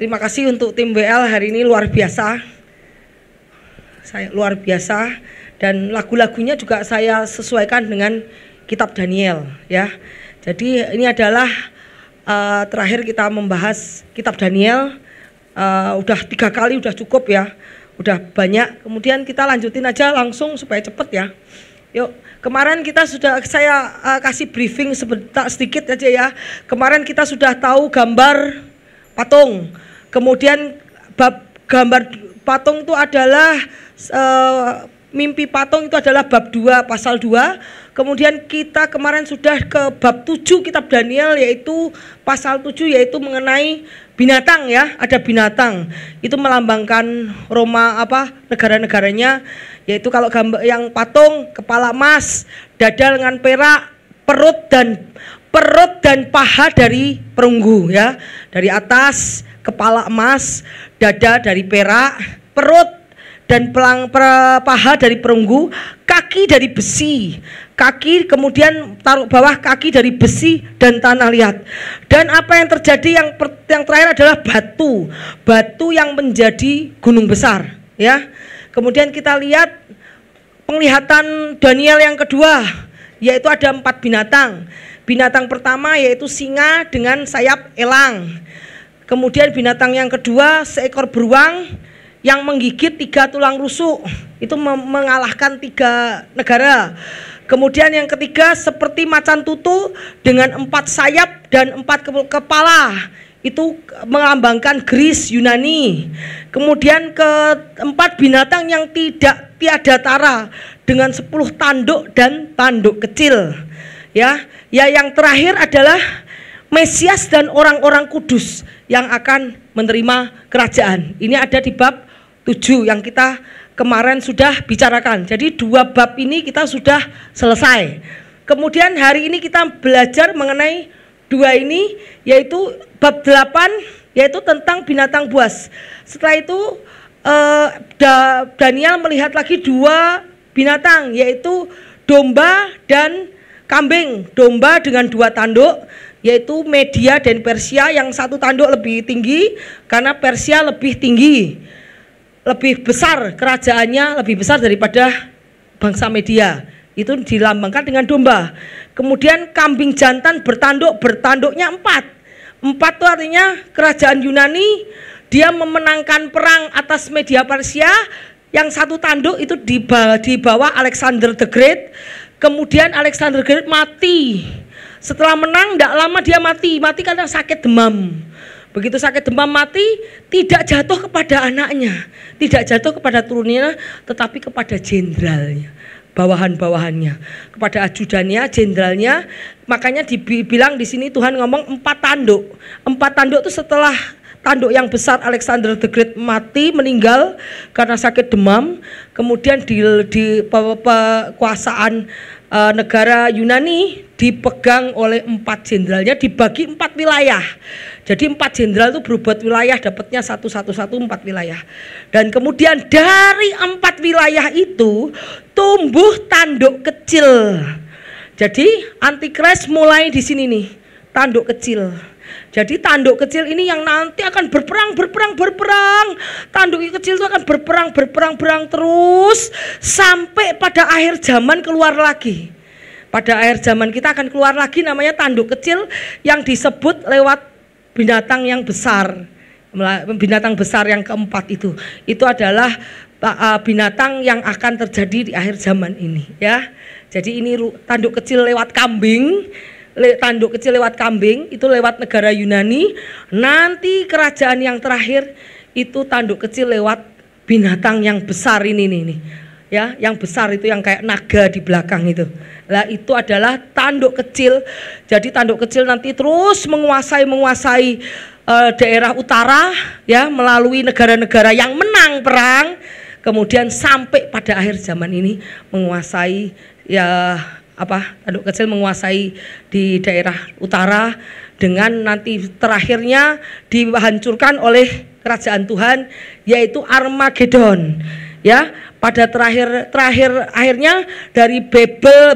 Terima kasih untuk tim WL hari ini luar biasa. Saya luar biasa dan lagu-lagunya juga saya sesuaikan dengan kitab Daniel ya. Jadi ini adalah terakhir kita membahas kitab Daniel. Udah 3 kali udah cukup ya. Udah banyak. Kemudian kita lanjutin aja langsung supaya cepet ya. Yuk, kemarin kita sudah saya kasih briefing sedikit aja ya. Kemarin kita sudah tahu gambar patung. Kemudian gambar patung itu adalah mimpi patung itu adalah bab 2 pasal 2. Kemudian kita kemarin sudah ke bab 7 kitab Daniel, yaitu pasal 7, yaitu mengenai binatang ya, ada binatang. Itu melambangkan Roma negara-negaranya, yaitu kalau gambar yang patung kepala emas, dada dengan perak, perut dan paha dari perunggu ya. Dari atas kepala emas, dada dari perak, perut dan paha dari perunggu, kaki dari besi, kaki kemudian taruh bawah kaki dari besi dan tanah liat. Dan apa yang terjadi yang terakhir adalah batu yang menjadi gunung besar ya. Kemudian kita lihat penglihatan Daniel yang kedua, yaitu ada 4 binatang. Binatang pertama yaitu singa dengan sayap elang. Kemudian binatang yang kedua seekor beruang yang menggigit 3 tulang rusuk, itu mengalahkan 3 negara. Kemudian yang ketiga seperti macan tutul dengan 4 sayap dan 4 kepala, itu melambangkan Greece Yunani. Kemudian keempat binatang yang tiada tara dengan 10 tanduk dan tanduk kecil ya. Yang terakhir adalah Mesias dan orang-orang kudus yang akan menerima kerajaan. Ini ada di bab 7 yang kita kemarin sudah bicarakan. Jadi 2 bab ini kita sudah selesai. Kemudian hari ini kita belajar mengenai 2 ini, yaitu bab 8, yaitu tentang binatang buas. Setelah itu Daniel melihat lagi 2 binatang, yaitu domba dan kambing. Domba dengan 2 tanduk, yaitu Media dan Persia, yang 1 tanduk lebih tinggi karena Persia lebih tinggi, lebih besar, kerajaannya lebih besar daripada bangsa Media. Itu dilambangkan dengan domba. Kemudian kambing jantan bertanduknya 4 itu artinya kerajaan Yunani, dia memenangkan perang atas Media Persia. Yang 1 tanduk itu di bawah Alexander the Great. Kemudian Alexander the Great mati. Setelah menang tidak lama dia mati karena sakit demam. Begitu sakit demam mati, tidak jatuh kepada anaknya, tidak jatuh kepada turunnya, tetapi kepada jenderalnya, bawahan-bawahannya, kepada ajudannya, jenderalnya. Makanya dibilang di sini Tuhan ngomong 4 tanduk. 4 tanduk itu setelah tanduk yang besar Alexander the Great mati, meninggal karena sakit demam. Kemudian di kekuasaan negara Yunani dipegang oleh 4 jenderalnya, dibagi 4 wilayah. Jadi 4 jenderal itu berbuat wilayah, dapatnya 1 4 wilayah. Dan kemudian dari 4 wilayah itu tumbuh tanduk kecil. Jadi Antikris mulai di sini nih, tanduk kecil. Jadi tanduk kecil ini yang nanti akan berperang. Tanduk kecil itu akan berperang terus sampai pada akhir zaman keluar lagi. Pada akhir zaman kita akan keluar lagi namanya tanduk kecil yang disebut lewat binatang yang besar. Binatang besar yang keempat itu adalah binatang yang akan terjadi di akhir zaman ini ya. Jadi ini tanduk kecil lewat kambing. Tanduk kecil lewat kambing itu lewat negara Yunani. Nanti kerajaan yang terakhir itu tanduk kecil lewat binatang yang besar ini nih ya, yang besar itu yang kayak naga di belakang itu. Lah itu adalah tanduk kecil. Jadi tanduk kecil nanti terus menguasai daerah utara ya, melalui negara-negara yang menang perang, kemudian sampai pada akhir zaman ini menguasai ya tanduk kecil menguasai di daerah utara, dengan nanti terakhirnya dihancurkan oleh kerajaan Tuhan, yaitu Armageddon. ya. Pada akhirnya dari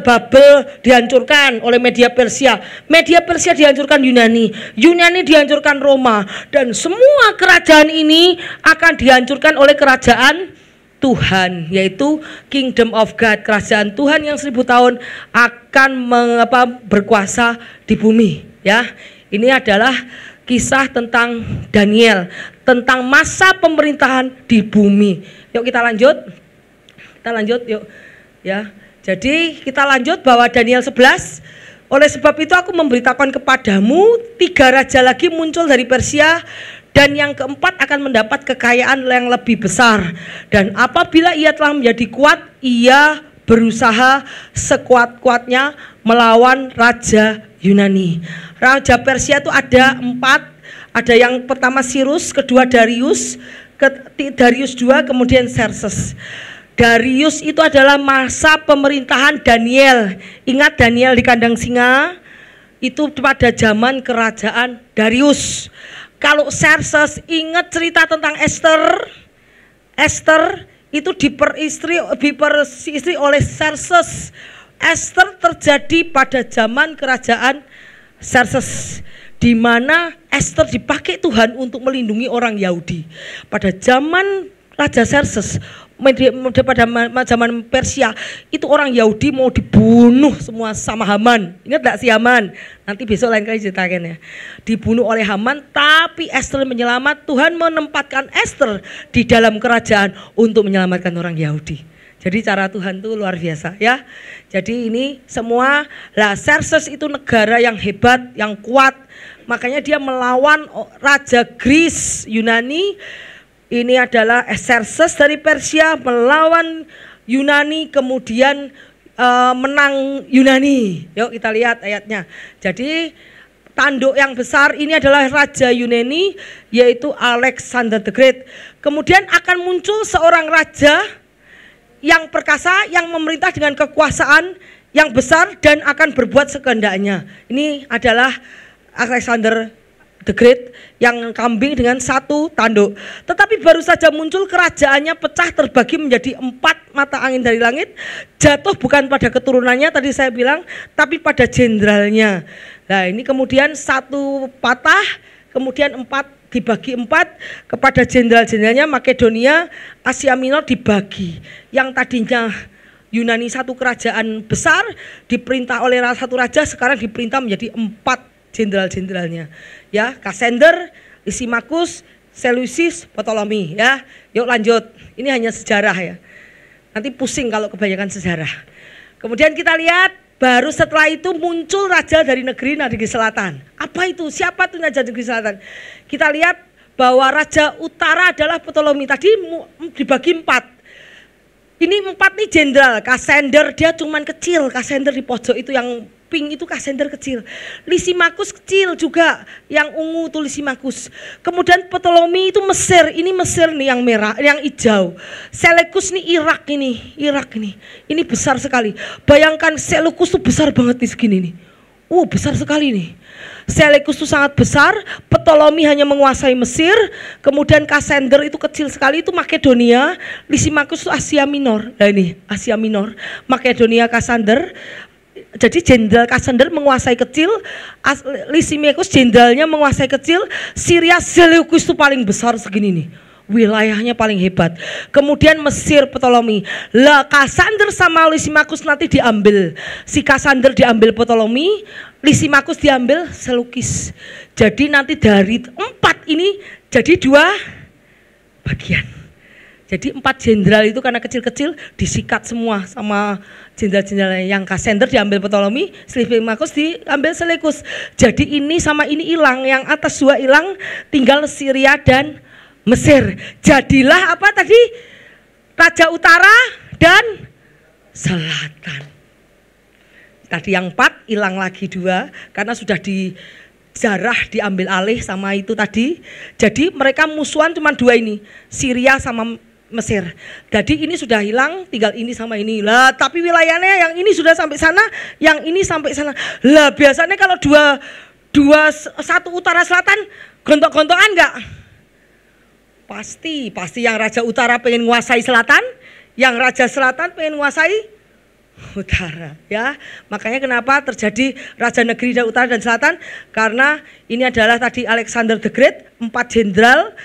Babel dihancurkan oleh media Persia dihancurkan Yunani dihancurkan Roma, dan semua kerajaan ini akan dihancurkan oleh kerajaan Tuhan, yaitu Kingdom of God, kerajaan Tuhan yang 1000 tahun akan berkuasa di bumi, ya. Ini adalah kisah tentang Daniel, tentang masa pemerintahan di bumi. Yuk kita lanjut yuk, ya. Jadi kita lanjut bahwa Daniel 11, oleh sebab itu aku memberitakan kepadamu 3 raja lagi muncul dari Persia, dan yang keempat akan mendapat kekayaan yang lebih besar, dan apabila ia telah menjadi kuat, ia berusaha sekuat-kuatnya melawan raja Yunani. Raja Persia itu ada 4, ada yang pertama Cyrus, kedua Darius, Darius II, kemudian Xerxes. Darius itu adalah masa pemerintahan Daniel. Ingat Daniel di kandang singa? Itu pada zaman kerajaan Darius. Kalau Xerxes, ingat cerita tentang Esther. Esther itu diperistri oleh Xerxes. Esther terjadi pada zaman kerajaan Xerxes, di mana Esther dipakai Tuhan untuk melindungi orang Yahudi. Pada zaman Raja Xerxes, pada zaman Persia, itu orang Yahudi mau dibunuh semua sama Haman. Ingat gak si Haman? Nanti besok lain kali ceritakan ya. Dibunuh oleh Haman, tapi Esther menyelamat. Tuhan menempatkan Esther di dalam kerajaan untuk menyelamatkan orang Yahudi. Jadi cara Tuhan itu luar biasa, ya. Jadi ini semua, Xerxes itu negara yang hebat, yang kuat. Makanya dia melawan Raja Greece, Yunani. Ini adalah Xerxes dari Persia melawan Yunani, kemudian menang Yunani. Yuk kita lihat ayatnya. Jadi tanduk yang besar ini adalah Raja Yunani, yaitu Alexander the Great. Kemudian akan muncul seorang raja yang perkasa, yang memerintah dengan kekuasaan yang besar dan akan berbuat sekehendaknya. Ini adalah Alexander the Great yang kambing dengan 1 tanduk. Tetapi baru saja muncul, kerajaannya pecah terbagi menjadi 4 mata angin dari langit, jatuh bukan pada keturunannya tadi saya bilang, tapi pada jenderalnya. Nah ini kemudian 1 patah, kemudian 4 dibagi 4 kepada jenderal-jenderalnya. Makedonia, Asia Minor dibagi. Yang tadinya Yunani 1 kerajaan besar diperintah oleh satu raja, sekarang diperintah menjadi 4 jenderal-jenderalnya, ya. Kasender, Lysimachus, Seleucus, Ptolemy, ya. Yuk lanjut. Ini hanya sejarah ya. Nanti pusing kalau kebanyakan sejarah. Kemudian kita lihat, baru setelah itu muncul raja dari negeri Selatan. Apa itu? Siapa itu raja negeri Selatan? Kita lihat bahwa raja utara adalah Ptolemy. Tadi dibagi 4. Ini 4 nih jenderal. Kasender dia cuman kecil. Kasender di pojok itu yang pink itu Kasender kecil. Lysimachus kecil juga, yang ungu tuh Lysimachus. Kemudian Ptolemy itu Mesir, ini Mesir nih yang merah, yang hijau. Seleucus nih Irak ini. Ini besar sekali. Bayangkan Seleucus tuh besar banget nih segini nih. Besar sekali nih. Seleucus itu sangat besar, Ptolemy hanya menguasai Mesir, kemudian Kasender itu kecil sekali, itu Makedonia, Lysimachus itu Asia Minor. Nah ini Asia Minor, Makedonia, Kasender. Jadi jenderal Kasender menguasai kecil, Lysimachus jenderalnya menguasai kecil, Syria Seleucus itu paling besar segini nih. Wilayahnya paling hebat. Kemudian Mesir Ptolemy. Lah Kasender sama Lysimachus nanti diambil. Si Kasender diambil Ptolemy, Lysimachus diambil Seleucus. Jadi nanti dari 4 ini jadi 2 bagian. Jadi 4 jenderal itu karena kecil-kecil disikat semua sama jenderal-jenderal. Yang Kasender diambil Ptolemy, Lysimachus diambil Seleucus. Jadi ini sama ini hilang, yang atas 2 hilang, tinggal Syria dan Mesir. Jadilah apa tadi? Raja utara dan selatan. Tadi yang 4 hilang lagi 2 karena sudah dijarah, diambil alih sama itu tadi. Jadi mereka musuhan cuma 2 ini, Syria sama Mesir. Jadi ini sudah hilang, tinggal ini sama ini. Lah tapi wilayahnya yang ini sudah sampai sana, yang ini sampai sana. Lah biasanya kalau dua satu utara selatan gontok-gontokan enggak? Pasti yang Raja Utara pengen menguasai selatan, yang Raja Selatan pengen menguasai utara, ya. Makanya kenapa terjadi Raja Negeri dan Utara dan Selatan? Karena ini adalah tadi Alexander the Great, 4 jenderal.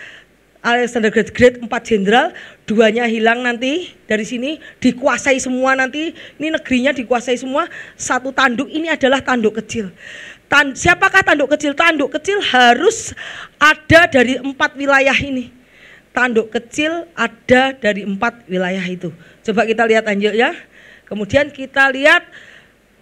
Alexander the Great 4 jenderal, 2-nya hilang nanti dari sini, dikuasai semua nanti. Ini negerinya dikuasai semua. 1 tanduk ini adalah tanduk kecil. Siapakah tanduk kecil? Tanduk kecil harus ada dari 4 wilayah ini. Tanduk kecil ada dari 4 wilayah itu. Coba kita lihat lanjut ya. Kemudian kita lihat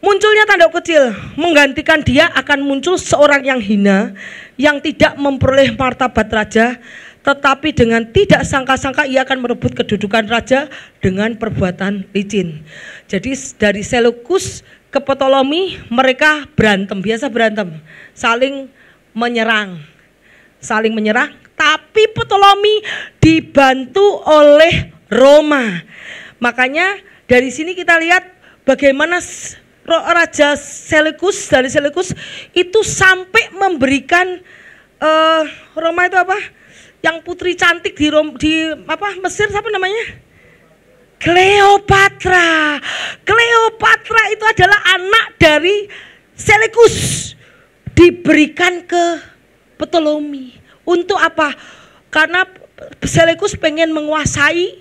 munculnya tanduk kecil, menggantikan dia akan muncul seorang yang hina, yang tidak memperoleh martabat raja, tetapi dengan tidak sangka-sangka ia akan merebut kedudukan raja dengan perbuatan licin. Jadi dari Seleukos ke Ptolemy mereka berantem, biasa berantem, saling menyerang, tapi Ptolemy dibantu oleh Roma. Makanya dari sini kita lihat bagaimana Raja Seleukos dari Seleukos itu sampai memberikan Roma itu apa? Yang putri cantik di Mesir siapa namanya? Cleopatra. Cleopatra itu adalah anak dari Seleukos, diberikan ke Ptolemy. Untuk apa? Karena Seleukos pengen menguasai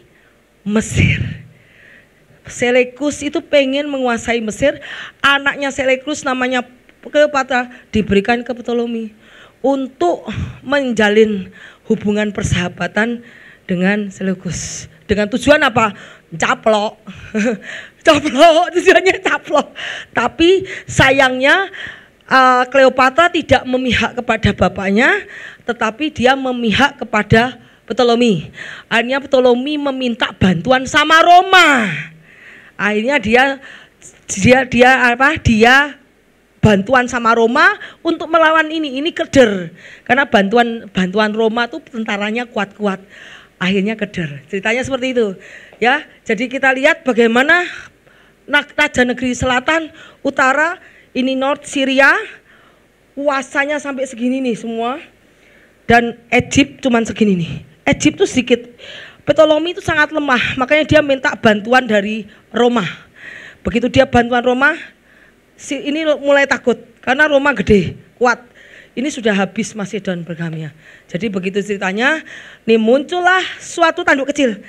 Mesir. Seleukos itu pengen menguasai Mesir, anaknya Seleukos namanya Cleopatra diberikan ke Ptolemy untuk menjalin hubungan persahabatan dengan Seleukos. Dengan tujuan apa? Caplok. Tujuannya caplok. Tapi sayangnya Cleopatra tidak memihak kepada bapaknya, tetapi dia memihak kepada Ptolemy. Akhirnya Ptolemy meminta bantuan sama Roma. Akhirnya dia bantuan sama Roma untuk melawan ini keder. Karena bantuan Roma tuh tentaranya kuat-kuat. Akhirnya keder. Ceritanya seperti itu. Ya, jadi kita lihat bagaimana Raja Negeri Selatan, Utara, ini North Syria, kuasanya sampai segini nih semua. Dan Egypt cuman segini nih. Egypt tuh sedikit. Ptolemy itu sangat lemah, makanya dia minta bantuan dari Roma. Begitu dia bantuan Roma, ini mulai takut karena Roma gede, kuat. Ini sudah habis Masedon Pergamia. Jadi begitu ceritanya, nih muncullah suatu tanduk kecil.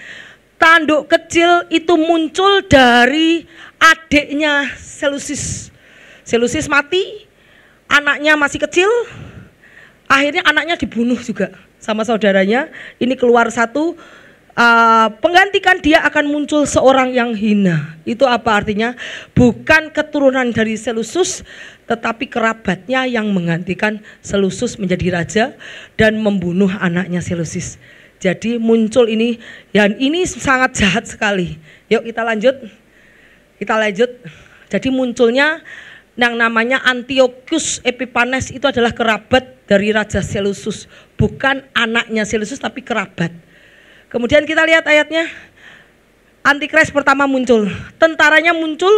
Tanduk kecil itu muncul dari adiknya Seleucus. Seleucus mati, anaknya masih kecil, akhirnya anaknya dibunuh juga sama saudaranya. Ini keluar satu. Penggantikan dia akan muncul seorang yang hina. Itu apa artinya? Bukan keturunan dari Seleucus, tetapi kerabatnya yang menggantikan Seleucus menjadi raja dan membunuh anaknya Seleucus. Jadi muncul ini, dan ini sangat jahat sekali. Yuk kita lanjut. Jadi munculnya yang namanya Antiochus Epiphanes itu adalah kerabat dari Raja Seleucus, bukan anaknya Seleucus tapi kerabat. Kemudian kita lihat ayatnya, Antikris pertama muncul, tentaranya muncul,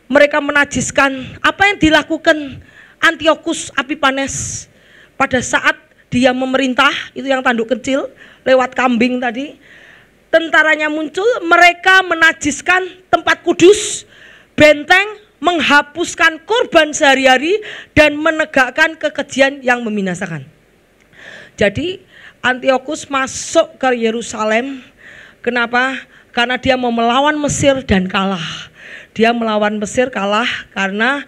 mereka menajiskan. Apa yang dilakukan Antiochus Epiphanes pada saat dia memerintah, itu yang tanduk kecil, lewat kambing tadi. Tentaranya muncul, mereka menajiskan tempat kudus, benteng, menghapuskan korban sehari-hari, dan menegakkan kekejian yang membinasakan. Jadi Antiochus masuk ke Yerusalem. Kenapa? Karena dia mau melawan Mesir dan kalah. Dia melawan Mesir kalah karena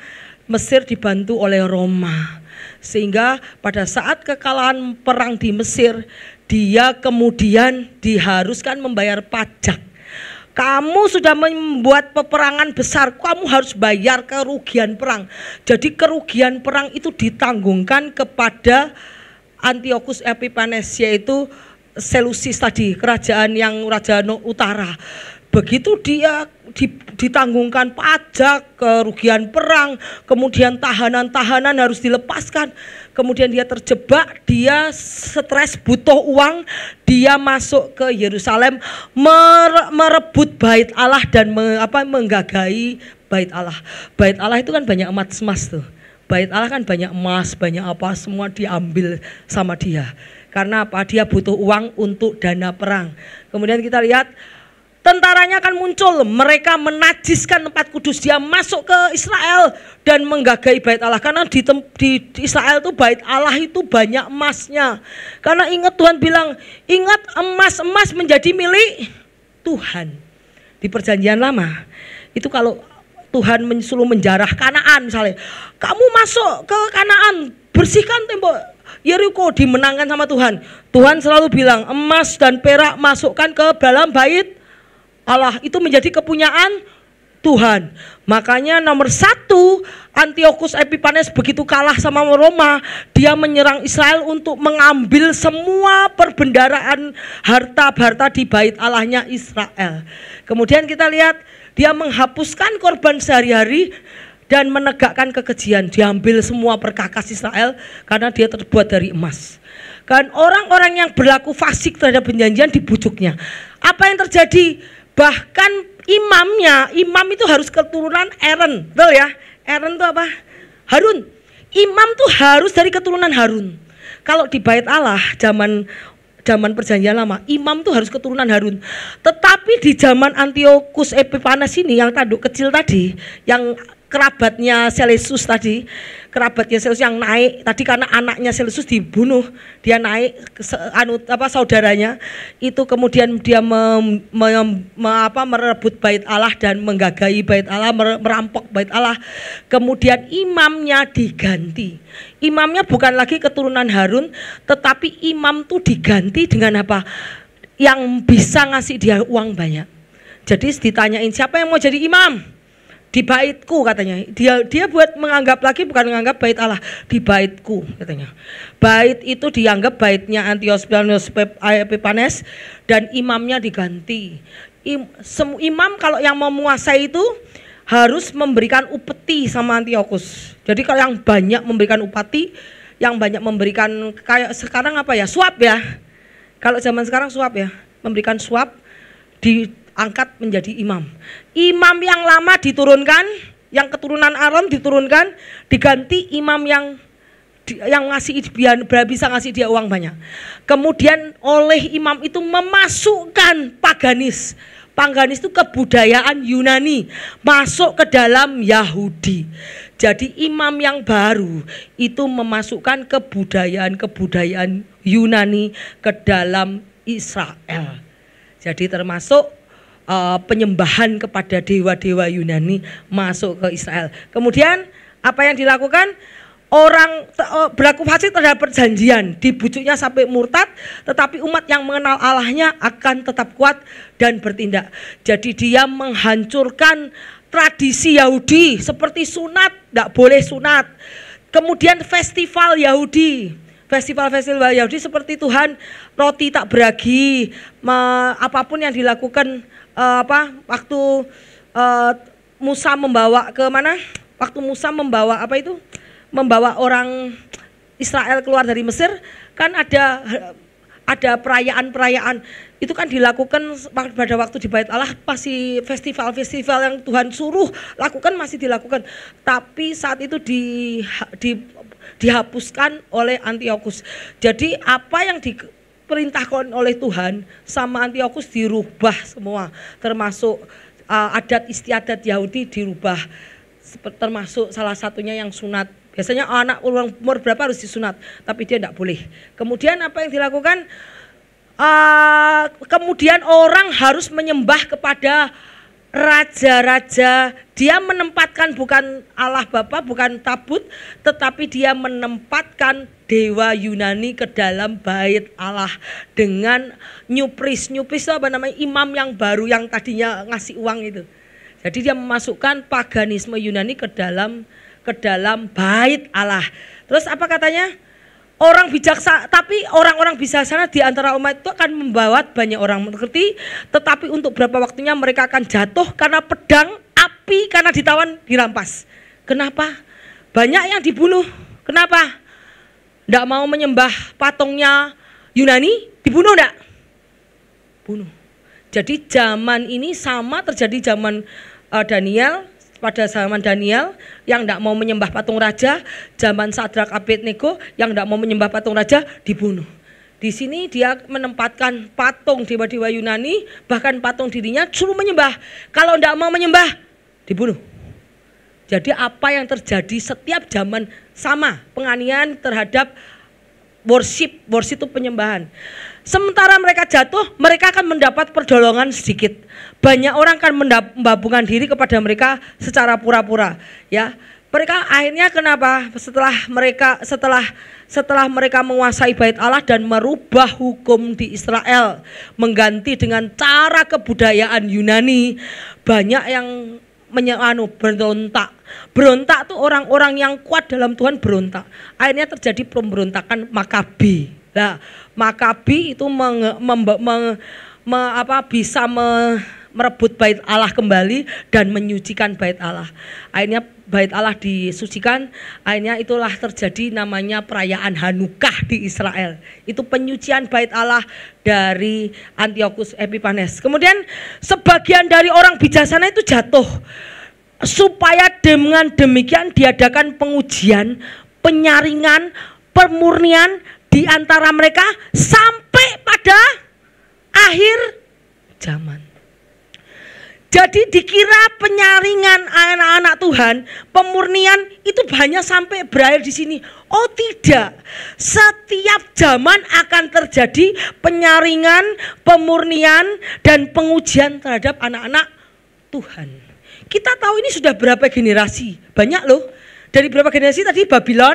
Mesir dibantu oleh Roma. Sehingga pada saat kekalahan perang di Mesir, dia kemudian diharuskan membayar pajak. Kamu sudah membuat peperangan besar, kamu harus bayar kerugian perang. Jadi kerugian perang itu ditanggungkan kepada Antiochus Epiphanes, yaitu Seleucus tadi, kerajaan yang Raja Utara. Begitu dia ditanggungkan pajak, kerugian perang, kemudian tahanan-tahanan harus dilepaskan. Kemudian dia terjebak, dia stres, butuh uang, dia masuk ke Yerusalem, merebut bait Allah dan menggagahi bait Allah. Bait Allah itu kan banyak emas tuh. bait Allah kan banyak emas, banyak apa, semua diambil sama dia. Karena apa? Dia butuh uang untuk dana perang. Kemudian kita lihat tentaranya akan muncul, mereka menajiskan tempat kudus, dia masuk ke Israel dan menggagai bait Allah. Karena di Israel itu bait Allah itu banyak emasnya. Karena ingat Tuhan bilang, ingat emas-emas menjadi milik Tuhan. Di perjanjian lama, itu kalau Tuhan suruh menjarah Kanaan misalnya, kamu masuk ke Kanaan, bersihkan tembok Yeriko, dimenangkan sama Tuhan. Tuhan selalu bilang, emas dan perak masukkan ke dalam bait Allah, itu menjadi kepunyaan Tuhan. Makanya nomor 1, Antiochus Epiphanes begitu kalah sama Roma, dia menyerang Israel untuk mengambil semua perbendaharaan harta-harta di bait Allahnya Israel. Kemudian kita lihat dia menghapuskan korban sehari-hari dan menegakkan kekejian. Diambil semua perkakas Israel karena dia terbuat dari emas. Kan orang-orang yang berlaku fasik terhadap perjanjian dibujuknya. Apa yang terjadi? Bahkan imam itu harus keturunan Aaron, betul ya? Aaron itu apa? Harun. Imam tuh harus dari keturunan Harun. Kalau di bait Allah zaman perjanjian lama, imam tuh harus keturunan Harun. Tetapi di zaman Antiochus Epiphanes ini, yang tanduk kecil tadi, yang kerabatnya Seleucus tadi, kerabatnya Seleucus yang naik tadi karena anaknya Seleucus dibunuh, dia naik saudaranya itu, kemudian dia merebut bait Allah dan menggagai bait Allah, merampok bait Allah. Kemudian imamnya diganti. Imamnya bukan lagi keturunan Harun, tetapi imam tuh diganti dengan apa? Yang bisa ngasih dia uang banyak. Jadi ditanyain, siapa yang mau jadi imam? Di baitku katanya. Dia buat menganggap lagi, bukan menganggap bait Allah, di baitku katanya. Bait itu dianggap baitnya Antiochus Epiphanes dan imamnya diganti. Imam kalau yang mau menguasai itu harus memberikan upeti sama Antiochus. Jadi kalau yang banyak memberikan upeti, yang banyak memberikan, kayak sekarang apa ya, suap ya. Kalau zaman sekarang suap ya, memberikan suap, diangkat menjadi imam. Imam yang lama diturunkan, yang keturunan Aaron diturunkan, diganti imam yang bisa ngasih dia uang banyak. Kemudian oleh imam itu memasukkan paganisme itu kebudayaan Yunani masuk ke dalam Yahudi. Jadi imam yang baru itu memasukkan kebudayaan Yunani ke dalam Israel. Jadi termasuk penyembahan kepada dewa-dewa Yunani masuk ke Israel. Kemudian apa yang dilakukan? Orang berlaku fasik terhadap perjanjian, dibujuknya sampai murtad, tetapi umat yang mengenal Allahnya akan tetap kuat dan bertindak. Jadi dia menghancurkan tradisi Yahudi seperti sunat, tidak boleh sunat. Kemudian festival Yahudi, festival Yahudi seperti Tuhan roti tak beragi, apapun yang dilakukan waktu Musa membawa ke mana? Waktu Musa membawa membawa orang Israel keluar dari Mesir, kan ada perayaan-perayaan itu kan dilakukan pada waktu di bait Allah, pasti festival-festival yang Tuhan suruh lakukan masih dilakukan, tapi saat itu dihapuskan oleh Antiochus. Jadi apa yang diperintahkan oleh Tuhan sama Antiochus dirubah semua, termasuk adat istiadat Yahudi dirubah, termasuk salah satunya yang sunat. Biasanya anak umur berapa harus disunat, tapi dia tidak boleh. Kemudian apa yang dilakukan? Kemudian orang harus menyembah kepada raja-raja. Dia menempatkan bukan Allah Bapa, bukan tabut, tetapi dia menempatkan dewa Yunani ke dalam bait Allah dengan nyupris itu apa namanya, imam yang baru yang tadinya ngasih uang itu. Jadi dia memasukkan paganisme Yunani ke dalam bait Allah. Terus apa katanya? Orang bijaksana, tapi orang-orang bijaksana di antara umat itu akan membawa banyak orang mengerti, tetapi untuk berapa waktunya mereka akan jatuh karena pedang, api, karena ditawan, dirampas. Kenapa? Banyak yang dibunuh. Kenapa? Tidak mau menyembah patungnya Yunani, dibunuh enggak? Bunuh. Jadi zaman ini sama terjadi zaman Daniel pada zaman Daniel yang tidak mau menyembah patung raja, zaman Sadrak Abednego yang tidak mau menyembah patung raja dibunuh. Di sini dia menempatkan patung dewa-dewa Yunani, bahkan patung dirinya suruh menyembah. Kalau tidak mau menyembah, dibunuh. Jadi apa yang terjadi setiap zaman sama, penganiayaan terhadap worship itu penyembahan. Sementara mereka jatuh, mereka akan mendapat pertolongan sedikit. Banyak orang akan membabungkan diri kepada mereka secara pura-pura, ya. Mereka akhirnya kenapa? Setelah mereka menguasai Bait Allah dan merubah hukum di Israel, mengganti dengan cara kebudayaan Yunani, banyak yang berontak. Berontak tuh orang-orang yang kuat dalam Tuhan berontak. Akhirnya terjadi pemberontakan Makabi. Nah, Makabi itu bisa merebut Bait Allah kembali dan menyucikan Bait Allah. Akhirnya Bait Allah disucikan, akhirnya itulah terjadi namanya perayaan Hanukah di Israel. Itu penyucian Bait Allah dari Antiochus Epiphanes. Kemudian sebagian dari orang bijaksana itu jatuh, supaya dengan demikian diadakan pengujian, penyaringan, pemurnian di antara mereka sampai pada akhir zaman. Jadi dikira penyaringan anak-anak Tuhan, pemurnian itu hanya sampai berakhir di sini. Oh tidak, setiap zaman akan terjadi penyaringan, pemurnian, dan pengujian terhadap anak-anak Tuhan. Kita tahu ini sudah berapa generasi, banyak loh. Dari berapa generasi tadi? Babylon,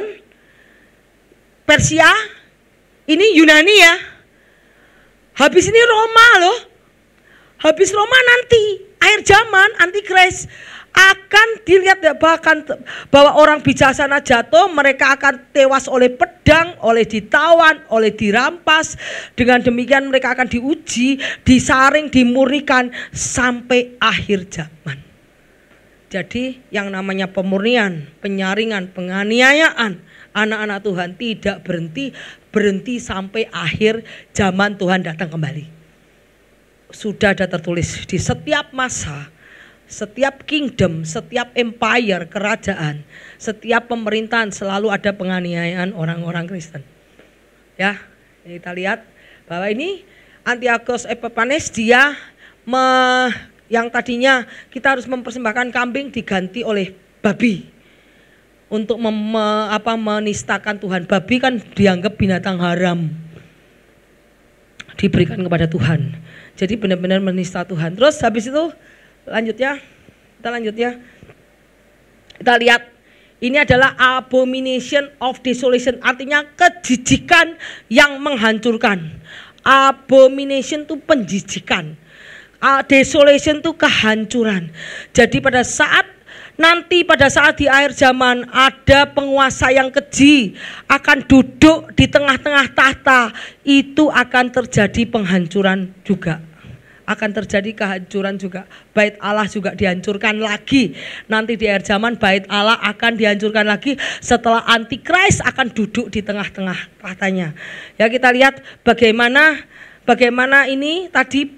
Persia, ini Yunani ya. Habis ini Roma loh. Habis Roma nanti akhir zaman Antikris akan dilihat bahwa orang bijaksana jatuh, mereka akan tewas oleh pedang, oleh ditawan, oleh dirampas. Dengan demikian mereka akan diuji, disaring, dimurnikan sampai akhir zaman. Jadi yang namanya pemurnian, penyaringan, penganiayaan anak-anak Tuhan tidak berhenti sampai akhir zaman Tuhan datang kembali. Sudah ada tertulis di setiap masa, setiap kingdom, setiap empire, kerajaan, setiap pemerintahan selalu ada penganiayaan orang-orang Kristen. Ya, kita lihat bahwa ini Antiochus Epiphanes dia yang tadinya kita harus mempersembahkan kambing diganti oleh babi untuk menistakan Tuhan. Babi kan dianggap binatang haram, diberikan kepada Tuhan. Jadi benar-benar menista Tuhan. Terus habis itu kita lanjut ya. Kita lihat ini adalah abomination of desolation, artinya kejijikan yang menghancurkan. Abomination itu penjijikan. Desolation itu kehancuran. Jadi pada saat di akhir zaman ada penguasa yang keji akan duduk di tengah-tengah tahta, itu akan terjadi penghancuran juga. Akan terjadi kehancuran juga. Bait Allah juga dihancurkan lagi. Nanti di akhir zaman Bait Allah akan dihancurkan lagi setelah Antikris akan duduk di tengah-tengah tahtanya. Ya, kita lihat bagaimana ini tadi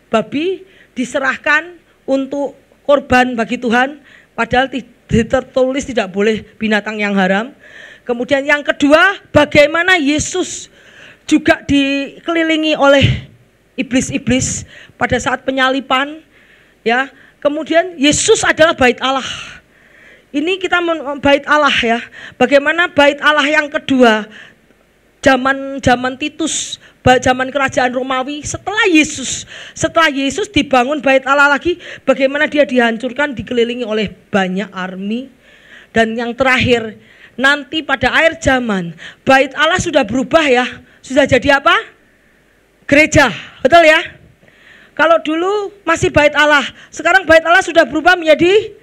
babi diserahkan untuk korban bagi Tuhan, padahal tertulis tidak boleh binatang yang haram. Kemudian yang kedua, bagaimana Yesus juga dikelilingi oleh iblis-iblis pada saat penyalipan, ya. Kemudian Yesus adalah Bait Allah. Ini kita Bait Allah ya. Bagaimana Bait Allah yang kedua, zaman Titus, zaman kerajaan Romawi, setelah Yesus dibangun Bait Allah lagi, bagaimana dia dihancurkan, dikelilingi oleh banyak army. Dan yang terakhir, nanti pada akhir zaman Bait Allah sudah berubah ya. Sudah jadi apa? Gereja, betul ya? Kalau dulu masih Bait Allah, sekarang Bait Allah sudah berubah menjadi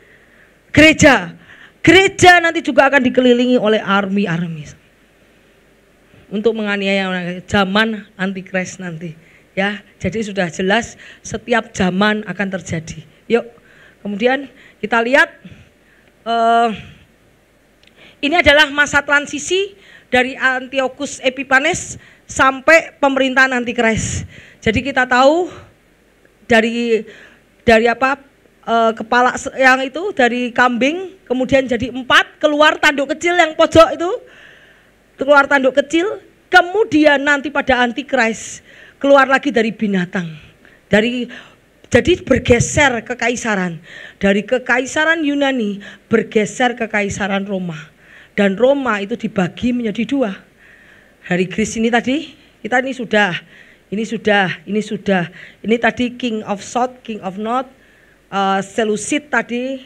gereja. Gereja nanti juga akan dikelilingi oleh army untuk menganiaya orang, zaman Antikris nanti. Ya, jadi sudah jelas setiap zaman akan terjadi. Yuk, kemudian kita lihat ini adalah masa transisi dari Antiochus Epiphanes sampai pemerintahan Antikris. Jadi kita tahu dari kepala yang itu dari kambing, kemudian jadi 4, keluar tanduk kecil yang pojok itu, keluar tanduk kecil, kemudian nanti pada Antikris keluar lagi dari binatang, jadi bergeser ke kekaisaran, dari kekaisaran Yunani bergeser ke kekaisaran Roma, dan Roma itu dibagi menjadi 2. Hari Greece ini tadi kita ini sudah, ini tadi King of South, King of North, Seleucid tadi,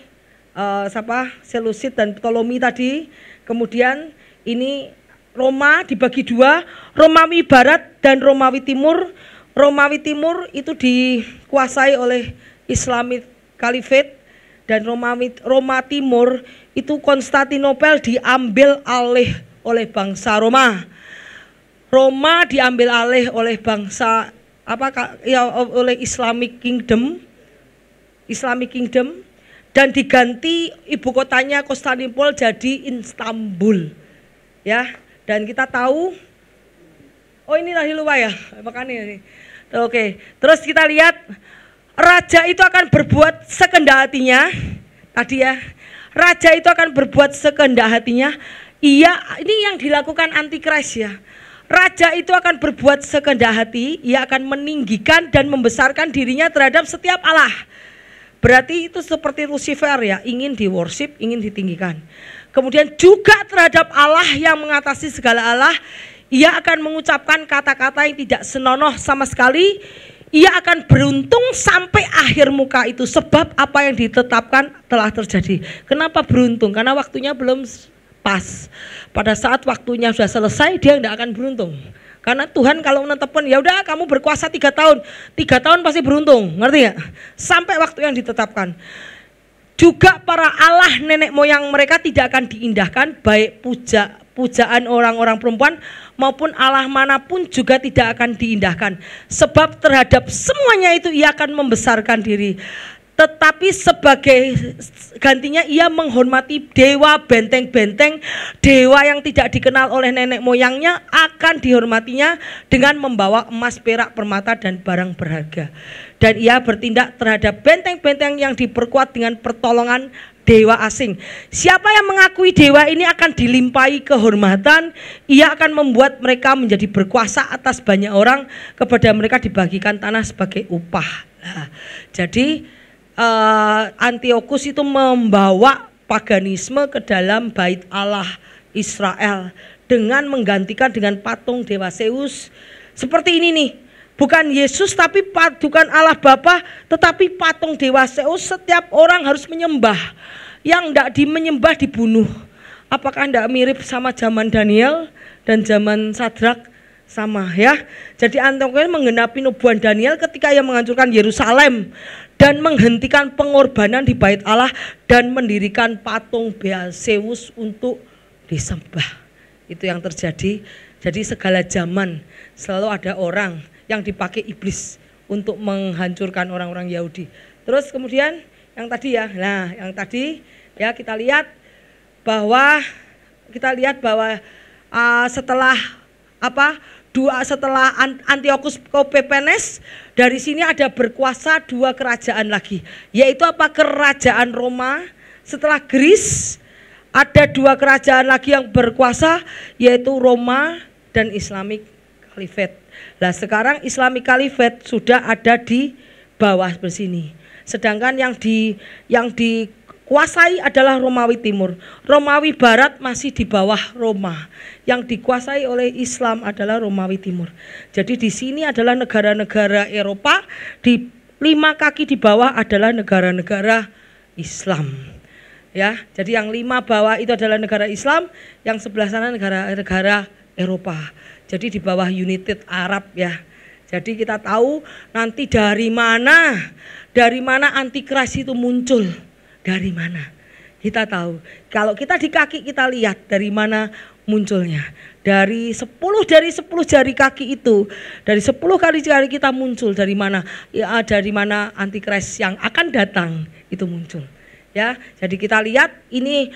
Seleucid dan Ptolemy tadi, kemudian ini Roma dibagi 2, Romawi Barat dan Romawi Timur. Romawi Timur itu dikuasai oleh Islamic Caliphate, dan Roma Timur itu Konstantinopel diambil alih oleh bangsa Roma. Roma diambil alih oleh bangsa oleh Islamic Kingdom, dan diganti ibu kotanya Konstantinopel jadi Istanbul, ya. Dan kita tahu, ini tadi lupa ya, makanya ini. Oke, terus kita lihat raja itu akan berbuat sekehendak hatinya, tadi ya. Raja itu akan berbuat sekehendak hatinya. Iya, ini yang dilakukan Antikris ya. Raja itu akan berbuat sekehendak hati, ia akan meninggikan dan membesarkan dirinya terhadap setiap Allah. Berarti itu seperti Lucifer ya, ingin di-worship, ingin ditinggikan. Kemudian juga terhadap Allah yang mengatasi segala Allah, ia akan mengucapkan kata-kata yang tidak senonoh sama sekali. Ia akan beruntung sampai akhir muka itu, sebab apa yang ditetapkan telah terjadi. Kenapa beruntung? Karena waktunya belum pas. Pada saat waktunya sudah selesai, dia tidak akan beruntung. Karena Tuhan kalau menetapkan, ya udah kamu berkuasa 3 tahun, 3 tahun pasti beruntung, ngerti gak? Sampai waktu yang ditetapkan. Juga para Allah nenek moyang mereka tidak akan diindahkan, baik pujaan orang-orang perempuan maupun Allah manapun juga tidak akan diindahkan. Sebab terhadap semuanya itu ia akan membesarkan diri. Tetapi sebagai gantinya ia menghormati dewa benteng-benteng, dewa yang tidak dikenal oleh nenek moyangnya akan dihormatinya dengan membawa emas, perak, permata dan barang berharga. Dan ia bertindak terhadap benteng-benteng yang diperkuat dengan pertolongan dewa asing. Siapa yang mengakui dewa ini akan dilimpahi kehormatan, ia akan membuat mereka menjadi berkuasa atas banyak orang, kepada mereka dibagikan tanah sebagai upah. Nah, jadi Antiochus itu membawa paganisme ke dalam bait Allah Israel dengan menggantikan dengan patung dewa Zeus. Seperti ini nih, bukan Yesus tapi bukan Allah Bapa, tetapi patung dewa Zeus. Setiap orang harus menyembah, yang tidak menyembah dibunuh. Apakah tidak mirip sama zaman Daniel dan zaman Sadrak? Sama ya. Jadi Antiochus menggenapi nubuatan Daniel ketika ia menghancurkan Yerusalem dan menghentikan pengorbanan di bait Allah dan mendirikan patung Zeus untuk disembah. Itu yang terjadi. Jadi segala zaman selalu ada orang yang dipakai iblis untuk menghancurkan orang-orang Yahudi. Terus kemudian yang tadi ya, nah yang tadi ya kita lihat bahwa setelah Antiochus Epiphanes, dari sini ada berkuasa 2 kerajaan lagi, yaitu kerajaan Roma. Setelah Greece ada 2 kerajaan lagi yang berkuasa, yaitu Roma dan Islamic Caliphate. Nah sekarang Islamic Caliphate sudah ada di bawah bersini, sedangkan yang dikuasai adalah Romawi Timur. Romawi Barat masih di bawah Roma. Yang dikuasai oleh Islam adalah Romawi Timur. Jadi di sini adalah negara-negara Eropa, di 5 kaki di bawah adalah negara-negara Islam. Ya, jadi yang 5 bawah itu adalah negara Islam, yang sebelah sana negara-negara Eropa. Jadi di bawah United Arab ya. Jadi kita tahu nanti dari mana Antikris itu muncul. Dari mana? Kita tahu. Kalau kita di kaki kita lihat dari mana munculnya. Dari 10 jari kaki itu, dari 10 kali jari kita muncul dari mana? Ya, dari mana Antikris yang akan datang itu muncul. Ya, jadi kita lihat ini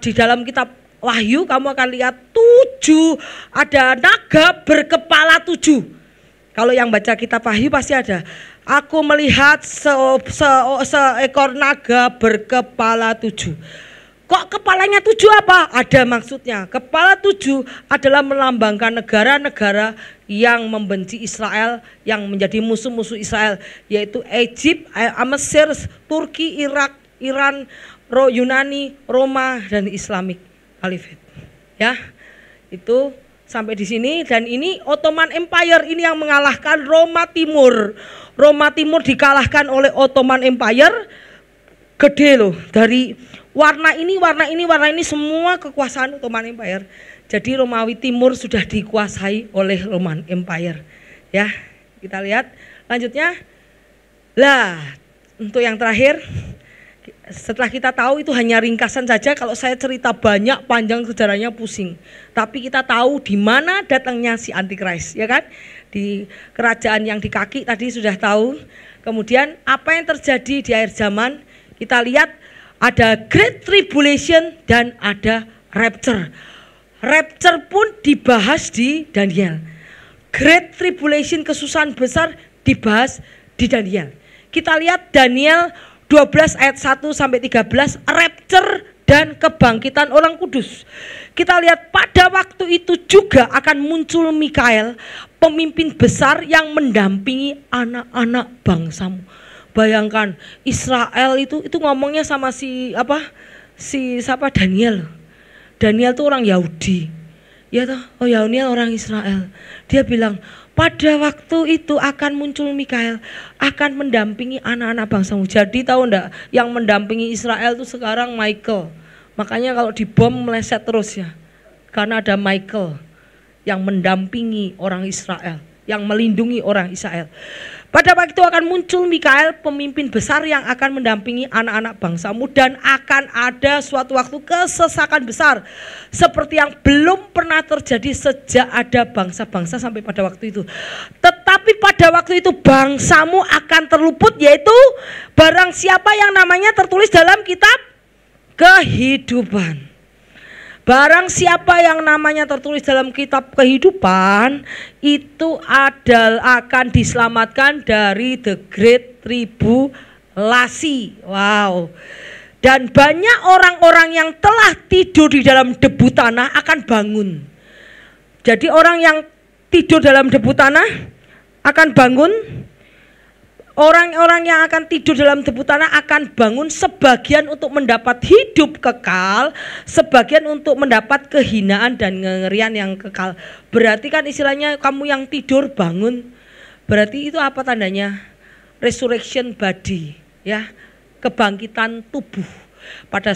di dalam kitab Wahyu kamu akan lihat 7 ada naga berkepala 7. Kalau yang baca kitab Wahyu pasti ada Aku melihat seekor naga berkepala 7. Kok kepalanya 7 apa? Ada maksudnya. Kepala 7 adalah melambangkan negara-negara yang membenci Israel, yang menjadi musuh-musuh Israel, yaitu Egypt, Mesir, Turki, Irak, Iran, Yunani, Roma, dan Islamic Caliphate. Ya, itu sampai di sini. Dan ini Ottoman Empire ini yang mengalahkan Roma Timur. Roma Timur dikalahkan oleh Ottoman Empire. Gede loh, dari warna ini semua kekuasaan Ottoman Empire. Jadi Romawi Timur sudah dikuasai oleh Roman Empire. Ya, kita lihat lanjutnya. Lah, untuk yang terakhir, setelah kita tahu itu hanya ringkasan saja. Kalau saya cerita banyak, panjang sejarahnya pusing. Tapi kita tahu di mana datangnya si Antikris, ya kan? Di kerajaan yang di kaki tadi sudah tahu. Kemudian apa yang terjadi di akhir zaman? Kita lihat ada Great Tribulation dan ada Rapture. Rapture pun dibahas di Daniel. Great Tribulation, kesusahan besar, dibahas di Daniel. Kita lihat Daniel 12 ayat 1 sampai 13, Rapture dan kebangkitan orang kudus. Kita lihat pada waktu itu juga akan muncul Mikael, pemimpin besar yang mendampingi anak-anak bangsamu. Bayangkan Israel itu ngomongnya sama siapa Daniel. Daniel itu orang Yahudi. Ya toh, oh Daniel orang Israel. Dia bilang, pada waktu itu akan muncul Mikael, akan mendampingi anak-anak bangsamu. Jadi tahu enggak, yang mendampingi Israel itu sekarang Michael. Makanya kalau dibom meleset terus ya. Karena ada Michael yang mendampingi orang Israel, yang melindungi orang Israel. Pada waktu itu akan muncul Mikael, pemimpin besar yang akan mendampingi anak-anak bangsamu, dan akan ada suatu waktu kesesakan besar seperti yang belum pernah terjadi sejak ada bangsa-bangsa sampai pada waktu itu. Tetapi pada waktu itu bangsamu akan terluput, yaitu barang siapa yang namanya tertulis dalam kitab kehidupan. Barang siapa yang namanya tertulis dalam kitab kehidupan itu akan diselamatkan dari the great tribulasi. Wow. Dan banyak orang-orang yang telah tidur di dalam debu tanah akan bangun. Jadi orang yang tidur dalam debu tanah akan bangun. Orang-orang yang akan tidur dalam debu tanah akan bangun, sebagian untuk mendapat hidup kekal, sebagian untuk mendapat kehinaan dan kengerian yang kekal. Berarti kan istilahnya kamu yang tidur bangun. Berarti itu apa tandanya? Resurrection body, ya, kebangkitan tubuh. Pada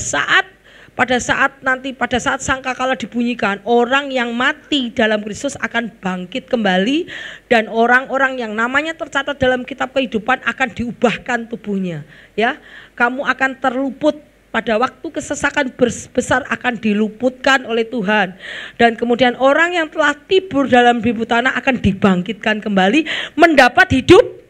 saat sangkakala dibunyikan, orang yang mati dalam Kristus akan bangkit kembali, dan orang-orang yang namanya tercatat dalam kitab kehidupan akan diubahkan tubuhnya. Ya, kamu akan terluput pada waktu kesesakan besar, akan diluputkan oleh Tuhan. Dan kemudian orang yang telah tidur dalam debu tanah akan dibangkitkan kembali, mendapat hidup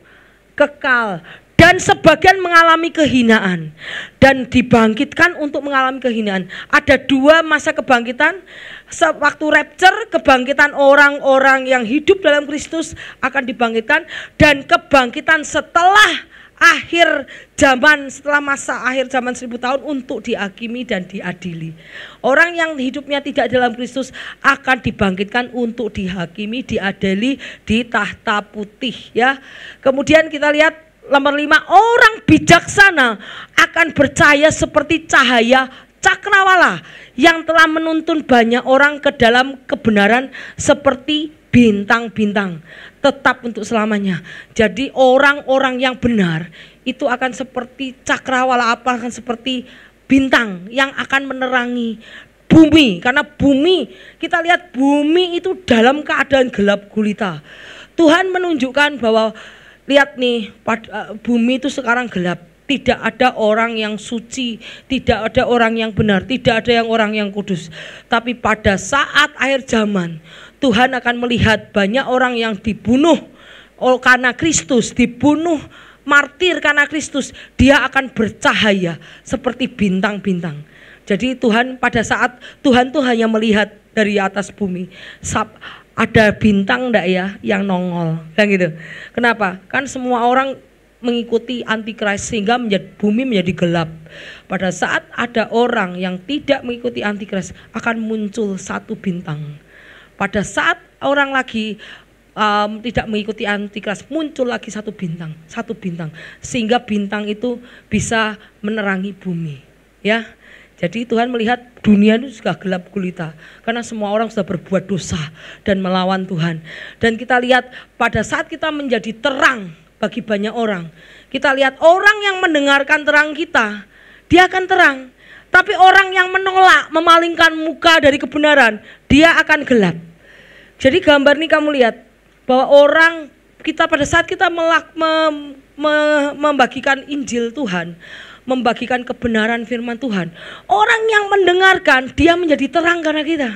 kekal. Dan sebagian mengalami kehinaan dan dibangkitkan untuk mengalami kehinaan. Ada dua masa kebangkitan. Waktu rapture, kebangkitan orang-orang yang hidup dalam Kristus akan dibangkitkan, dan kebangkitan setelah akhir zaman, setelah masa akhir zaman 1000 tahun untuk dihakimi dan diadili. Orang yang hidupnya tidak dalam Kristus akan dibangkitkan untuk dihakimi, diadili di tahta putih, ya. Kemudian kita lihat nomor 5, orang bijaksana akan bercahaya seperti cahaya cakrawala yang telah menuntun banyak orang ke dalam kebenaran seperti bintang-bintang, tetap untuk selamanya. Jadi orang-orang yang benar itu akan seperti cakrawala, akan seperti bintang yang akan menerangi bumi. Karena bumi, kita lihat bumi itu dalam keadaan gelap gulita. Tuhan menunjukkan bahwa lihat nih, bumi itu sekarang gelap. Tidak ada orang yang suci, tidak ada orang yang benar, tidak ada orang yang kudus. Tapi pada saat akhir zaman, Tuhan akan melihat banyak orang yang dibunuh karena Kristus, dibunuh martir karena Kristus. Dia akan bercahaya seperti bintang-bintang. Jadi Tuhan, pada saat Tuhan tuh hanya melihat dari atas bumi, ada bintang enggak ya yang nongol, kan gitu. Kenapa? Kan semua orang mengikuti antikris sehingga bumi menjadi gelap. Pada saat ada orang yang tidak mengikuti antikris akan muncul satu bintang. Pada saat orang lagi tidak mengikuti antikris muncul lagi satu bintang, sehingga bintang itu bisa menerangi bumi. Ya, jadi Tuhan melihat dunia itu sudah gelap gulita karena semua orang sudah berbuat dosa dan melawan Tuhan. Dan kita lihat pada saat kita menjadi terang bagi banyak orang, kita lihat orang yang mendengarkan terang kita, dia akan terang. Tapi orang yang menolak, memalingkan muka dari kebenaran, dia akan gelap. Jadi gambar ini kamu lihat bahwa orang kita pada saat kita membagikan Injil Tuhan, membagikan kebenaran firman Tuhan, orang yang mendengarkan dia menjadi terang karena kita.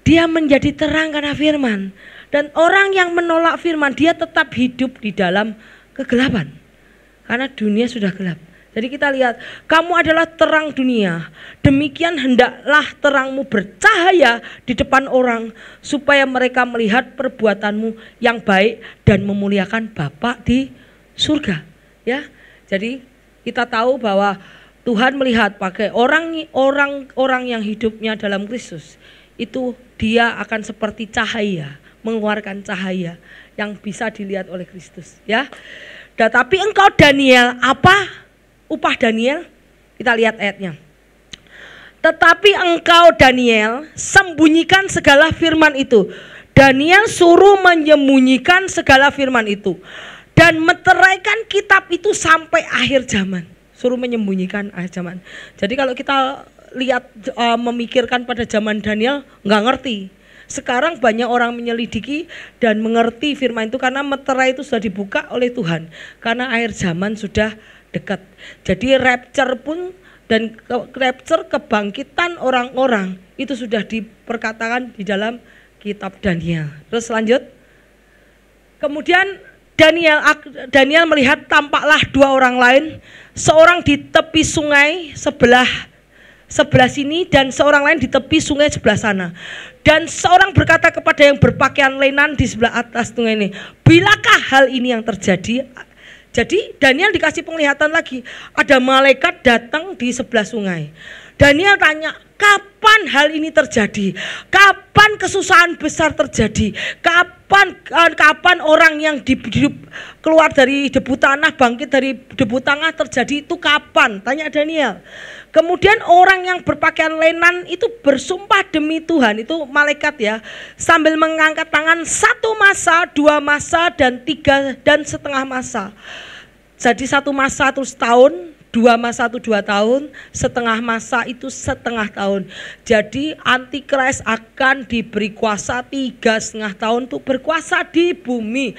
Dia menjadi terang karena firman. Dan orang yang menolak firman dia tetap hidup di dalam kegelapan. Karena dunia sudah gelap. Jadi kita lihat, kamu adalah terang dunia. Demikian hendaklah terangmu bercahaya di depan orang supaya mereka melihat perbuatanmu yang baik dan memuliakan Bapa di surga. Ya. Jadi kita tahu bahwa Tuhan melihat pakai orang yang hidupnya dalam Kristus itu dia akan seperti cahaya, mengeluarkan cahaya yang bisa dilihat oleh Kristus, ya. Tetapi engkau Daniel, apa upah Daniel? Kita lihat ayatnya. Tetapi engkau Daniel sembunyikan segala firman itu. Daniel suruh menyembunyikan segala firman itu dan meteraikan kitab itu sampai akhir zaman. Suruh menyembunyikan akhir zaman. Jadi kalau kita lihat memikirkan pada zaman Daniel nggak ngerti. Sekarang banyak orang menyelidiki dan mengerti firman itu karena meterai itu sudah dibuka oleh Tuhan. Karena akhir zaman sudah dekat. Jadi rapture pun dan rapture kebangkitan orang-orang itu sudah diperkatakan di dalam kitab Daniel. Terus lanjut. Kemudian Daniel melihat tampaklah dua orang lain, seorang di tepi sungai sebelah sini dan seorang lain di tepi sungai sebelah sana. Dan seorang berkata kepada yang berpakaian lenan di sebelah atas sungai ini, bilakah hal ini yang terjadi? Jadi Daniel dikasih penglihatan lagi, ada malaikat datang di sebelah sungai. Daniel tanya, kapan hal ini terjadi? Kapan kesusahan besar terjadi? Kapan orang yang keluar dari debu tanah, bangkit dari debu tanah terjadi itu kapan? Tanya Daniel. Kemudian orang yang berpakaian lenan itu bersumpah demi Tuhan, itu malaikat ya, sambil mengangkat tangan 1 masa, 2 masa, dan 3 dan setengah masa. Jadi 1 masa itu setahun, 2 masa itu 2 tahun, setengah masa itu setengah tahun. Jadi Antikris akan diberi kuasa 3,5 tahun untuk berkuasa di bumi.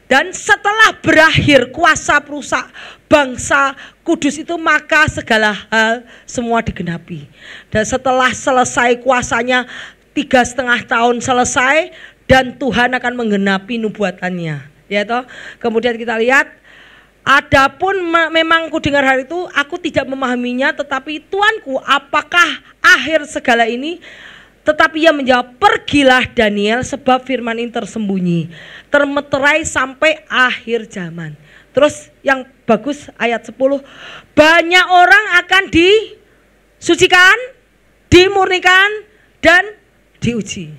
Dan setelah berakhir kuasa perusak bangsa kudus itu, maka segala hal semua digenapi. Dan setelah selesai kuasanya 3,5 tahun selesai, dan Tuhan akan menggenapi nubuatannya. Ya toh? Kemudian kita lihat, adapun memang ku dengar hal itu, aku tidak memahaminya, tetapi Tuanku, apakah akhir segala ini? Tetapi ia menjawab, pergilah Daniel, sebab firman ini tersembunyi, termeterai sampai akhir zaman. Terus yang bagus ayat 10, banyak orang akan disucikan, dimurnikan, dan diuji.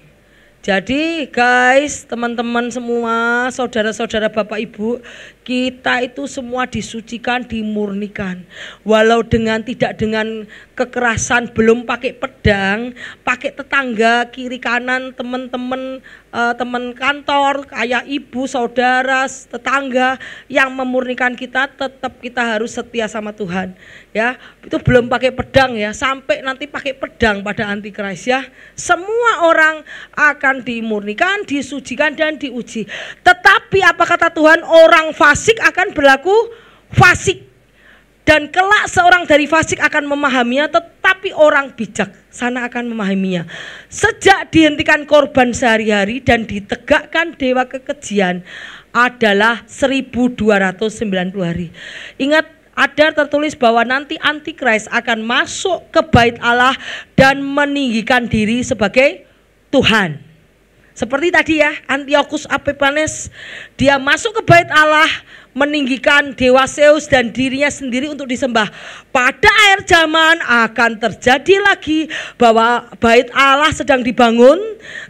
Jadi guys, teman-teman semua, saudara-saudara, Bapak Ibu, kita itu semua disucikan, dimurnikan. Walau tidak dengan kekerasan, belum pakai pedang, pakai tetangga, kiri kanan, teman-teman, teman kantor, kayak ibu, saudara, tetangga yang memurnikan kita, tetap kita harus setia sama Tuhan. Ya, itu belum pakai pedang ya, sampai nanti pakai pedang pada Antikris ya. Semua orang akan dimurnikan, disucikan, dan diuji. Tetapi apa kata Tuhan? Orang fasik akan berlaku fasik, dan kelak seorang dari fasik akan memahaminya, tetapi orang bijaksana akan memahaminya. Sejak dihentikan korban sehari-hari dan ditegakkan dewa kekejian adalah 1290 hari. Ingat, ada tertulis bahwa nanti Antikris akan masuk ke bait Allah dan meninggikan diri sebagai Tuhan. Seperti tadi ya, Antiochus Epiphanes, dia masuk ke bait Allah, meninggikan dewa Zeus dan dirinya sendiri untuk disembah. Pada akhir zaman akan terjadi lagi bahwa bait Allah sedang dibangun,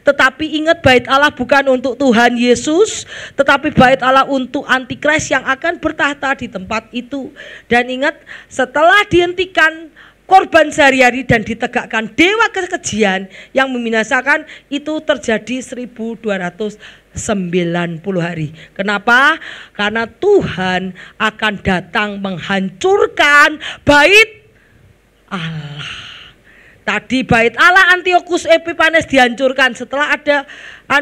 tetapi ingat bait Allah bukan untuk Tuhan Yesus, tetapi bait Allah untuk Antikris yang akan bertahta di tempat itu. Dan ingat, setelah dihentikan korban sehari-hari dan ditegakkan dewa kekejian yang membinasakan, itu terjadi 1290 hari. Kenapa? Karena Tuhan akan datang menghancurkan bait Allah. Tadi bait Allah Antiochus Epiphanes dihancurkan setelah ada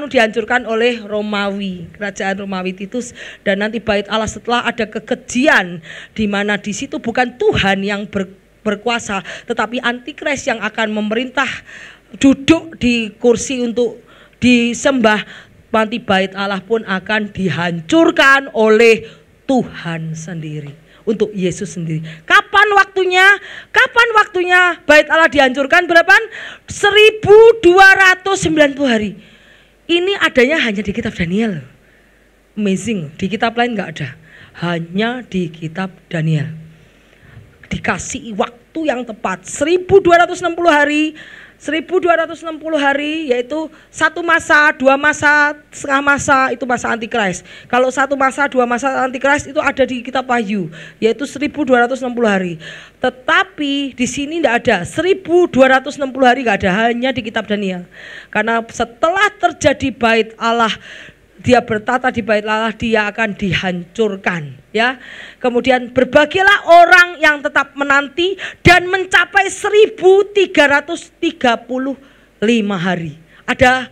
dihancurkan oleh Romawi, kerajaan Romawi Titus, dan nanti bait Allah setelah ada kekejian di mana di situ bukan Tuhan yang berkuasa, tetapi Antikris yang akan memerintah, duduk di kursi untuk disembah. Nanti bait Allah pun akan dihancurkan oleh Tuhan sendiri, untuk Yesus sendiri. Kapan waktunya? Kapan waktunya bait Allah dihancurkan? Berapa? 1290 hari. Ini adanya hanya di kitab Daniel. Amazing, di kitab lain nggak ada. Hanya di kitab Daniel. Dikasih waktu yang tepat 1260 hari. 1260 hari yaitu satu masa, dua masa, setengah masa, itu masa Antikris. Kalau satu masa, dua masa Antikris itu ada di kitab Wahyu, yaitu 1260 hari. Tetapi di sini tidak ada 1260 hari, nggak ada, hanya di kitab Daniel. Karena setelah terjadi bait Allah, dia bertata di bait Allah, dia akan dihancurkan, ya. Kemudian berbagilah orang yang tetap menanti dan mencapai 1335 hari. Ada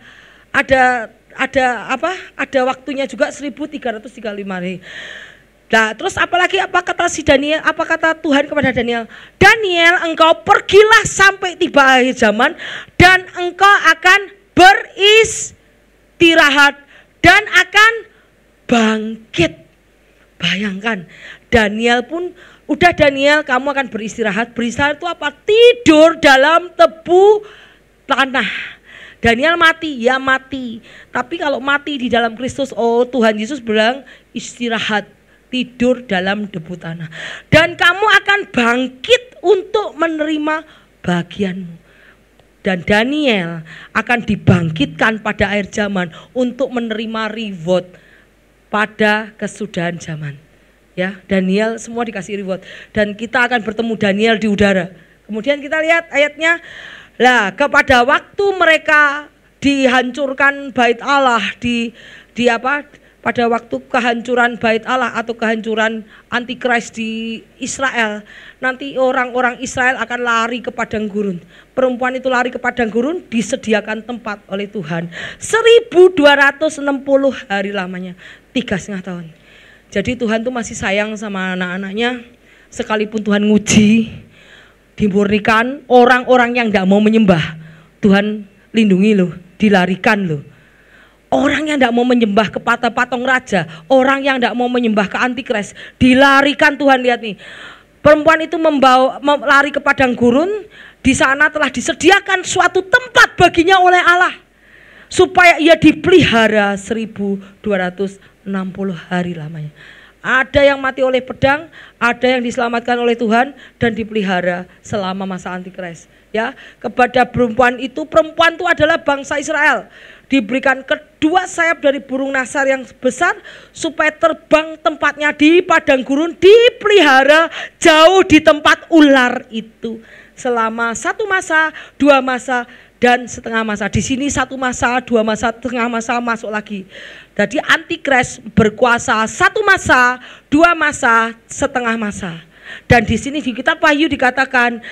apa? Ada waktunya juga 1335 hari. Nah, terus apalagi apa kata si Daniel? Apa kata Tuhan kepada Daniel? Daniel, engkau pergilah sampai tiba akhir zaman dan engkau akan beristirahat dan akan bangkit. Bayangkan, Daniel pun udah, Daniel kamu akan beristirahat. Beristirahat itu apa? Tidur dalam tebu tanah. Daniel mati, ya mati. Tapi kalau mati di dalam Kristus, oh Tuhan Yesus bilang istirahat, tidur dalam debu tanah. Dan kamu akan bangkit untuk menerima bagianmu. Dan Daniel akan dibangkitkan pada akhir zaman untuk menerima reward pada kesudahan zaman. Ya, Daniel semua dikasih reward dan kita akan bertemu Daniel di udara. Kemudian kita lihat ayatnya. Lah, kepada waktu mereka dihancurkan bait Allah di apa? Pada waktu kehancuran bait Allah atau kehancuran Antikris di Israel, nanti orang-orang Israel akan lari ke padang gurun. Perempuan itu lari ke padang gurun, disediakan tempat oleh Tuhan. 1260 hari lamanya, 3,5 tahun. Jadi Tuhan tuh masih sayang sama anak-anaknya. Sekalipun Tuhan nguji, dimurnikan orang-orang yang gak mau menyembah, Tuhan lindungi loh, dilarikan loh. Orang yang tidak mau menyembah kepada patung raja, orang yang tidak mau menyembah ke Antikris, dilarikan Tuhan. Lihat nih, perempuan itu lari ke padang gurun. Di sana telah disediakan suatu tempat baginya oleh Allah, supaya ia dipelihara 1260 hari lamanya. Ada yang mati oleh pedang, ada yang diselamatkan oleh Tuhan dan dipelihara selama masa Antikris. Ya, kepada perempuan itu adalah bangsa Israel. Diberikan kedua sayap dari burung nasar yang besar supaya terbang tempatnya di padang gurun, dipelihara jauh di tempat ular itu selama satu masa, dua masa, dan setengah masa. Di sini satu masa, dua masa, setengah masa masuk lagi. Jadi Antikris berkuasa satu masa, dua masa, setengah masa. Dan di sini di kitab Wahyu dikatakan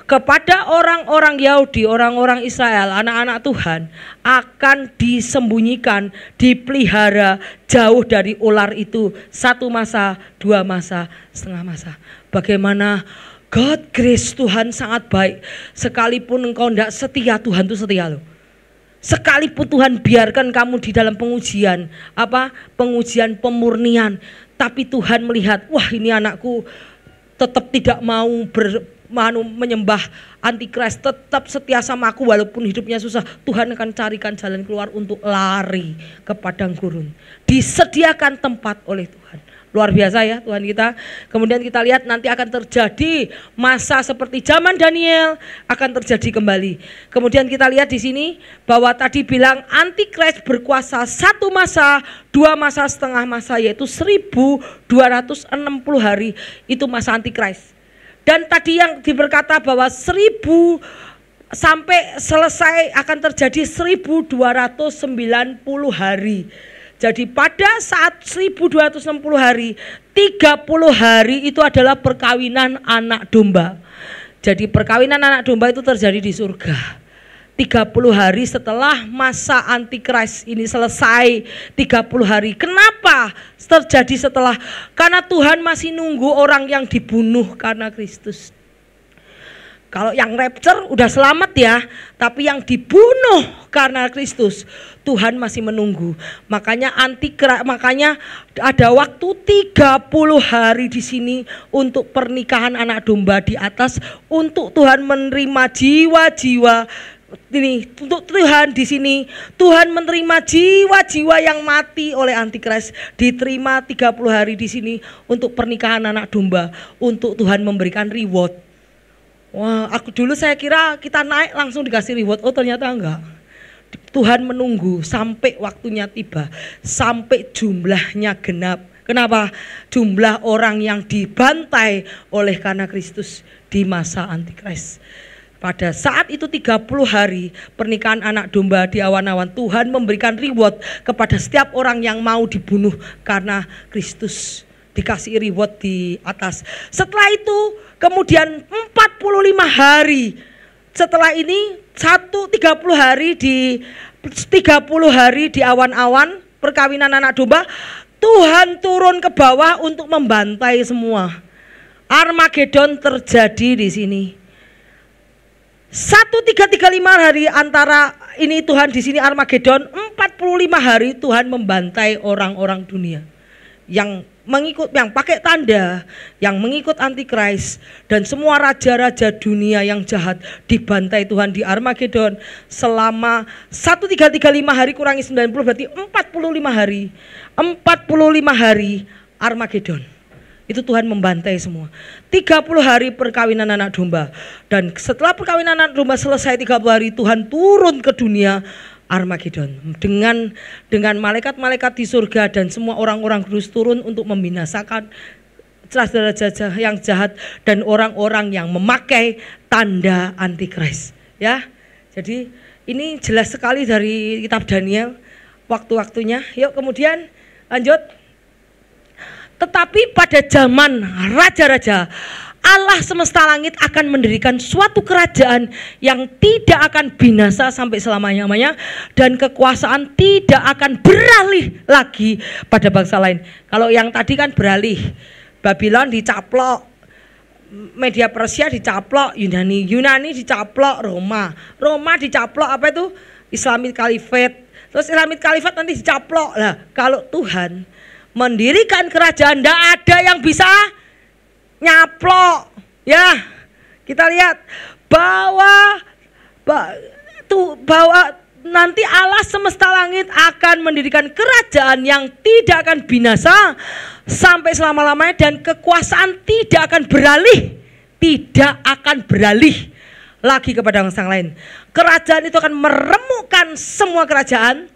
kepada orang-orang Yahudi, orang-orang Israel, anak-anak Tuhan akan disembunyikan, dipelihara jauh dari ular itu. Satu masa, dua masa, setengah masa. Bagaimana God grace, Tuhan sangat baik. Sekalipun engkau tidak setia, Tuhan itu setia loh. Sekalipun Tuhan biarkan kamu di dalam pengujian, pengujian pemurnian, tapi Tuhan melihat, wah ini anakku tetap tidak mau menyembah antikris, tetap setia sama aku walaupun hidupnya susah, Tuhan akan carikan jalan keluar untuk lari ke padang gurun. Disediakan tempat oleh Tuhan. Luar biasa ya Tuhan kita. Kemudian kita lihat nanti akan terjadi masa seperti zaman Daniel akan terjadi kembali. Kemudian kita lihat di sini bahwa tadi bilang antikris berkuasa 1 masa, 2 masa, setengah masa, yaitu 1260 hari itu masa antikris. Dan tadi yang diberkata bahwa 1000 sampai selesai akan terjadi 1290 hari. Jadi pada saat 1260 hari, 30 hari itu adalah perkawinan anak domba. Jadi perkawinan anak domba itu terjadi di surga. 30 hari setelah masa antikris ini selesai, 30 hari. Kenapa terjadi setelah? Karena Tuhan masih nunggu orang yang dibunuh karena Kristus. Kalau yang rapture udah selamat ya, tapi yang dibunuh karena Kristus, Tuhan masih menunggu. Makanya makanya ada waktu 30 hari di sini untuk pernikahan anak domba di atas, untuk Tuhan menerima jiwa-jiwa ini, untuk Tuhan di sini Tuhan menerima jiwa-jiwa yang mati oleh antikris, diterima 30 hari di sini untuk pernikahan anak domba, untuk Tuhan memberikan reward. Wah, saya kira kita naik langsung dikasih reward. Oh, ternyata enggak. Tuhan menunggu sampai waktunya tiba, sampai jumlahnya genap. Kenapa? Jumlah orang yang dibantai oleh karena Kristus di masa antikris. Pada saat itu 30 hari pernikahan anak domba di awan-awan, Tuhan memberikan reward kepada setiap orang yang mau dibunuh karena Kristus. Dikasih reward di atas. Setelah itu kemudian 45 hari. Setelah ini 30 hari di 30 hari di awan-awan perkawinan anak domba, Tuhan turun ke bawah untuk membantai semua. Armageddon terjadi di sini. 1335 hari antara ini Tuhan di sini Armageddon, 45 hari Tuhan membantai orang-orang dunia yang mengikut, yang pakai tanda, yang mengikut antikris, dan semua raja-raja dunia yang jahat dibantai Tuhan di Armageddon selama 1335 hari kurangi 90 berarti 45 hari. 45 hari Armageddon. Itu Tuhan membantai semua. 30 hari perkawinan anak domba. Dan setelah perkawinan anak domba selesai 30 hari, Tuhan turun ke dunia Armageddon dengan malaikat-malaikat di surga dan semua orang-orang kudus turun untuk membinasakan raja-raja yang jahat dan orang-orang yang memakai tanda antikris. Ya, jadi ini jelas sekali dari kitab Daniel waktu-waktunya. Yuk kemudian lanjut. Tetapi pada zaman raja-raja, Allah semesta langit akan mendirikan suatu kerajaan yang tidak akan binasa sampai selama-lamanya, dan kekuasaan tidak akan beralih lagi pada bangsa lain. Kalau yang tadi kan beralih, Babylon dicaplok, Media Persia dicaplok, Yunani dicaplok, Roma dicaplok apa itu? Islamic Caliphate. Terus Islamic Caliphate nanti dicaplok. Lah, kalau Tuhan mendirikan kerajaan, tidak ada yang bisa nyaplok. Ya, kita lihat bahwa nanti Allah semesta langit akan mendirikan kerajaan yang tidak akan binasa sampai selama-lamanya, dan kekuasaan tidak akan beralih lagi kepada bangsa lain. Kerajaan itu akan meremukkan semua kerajaan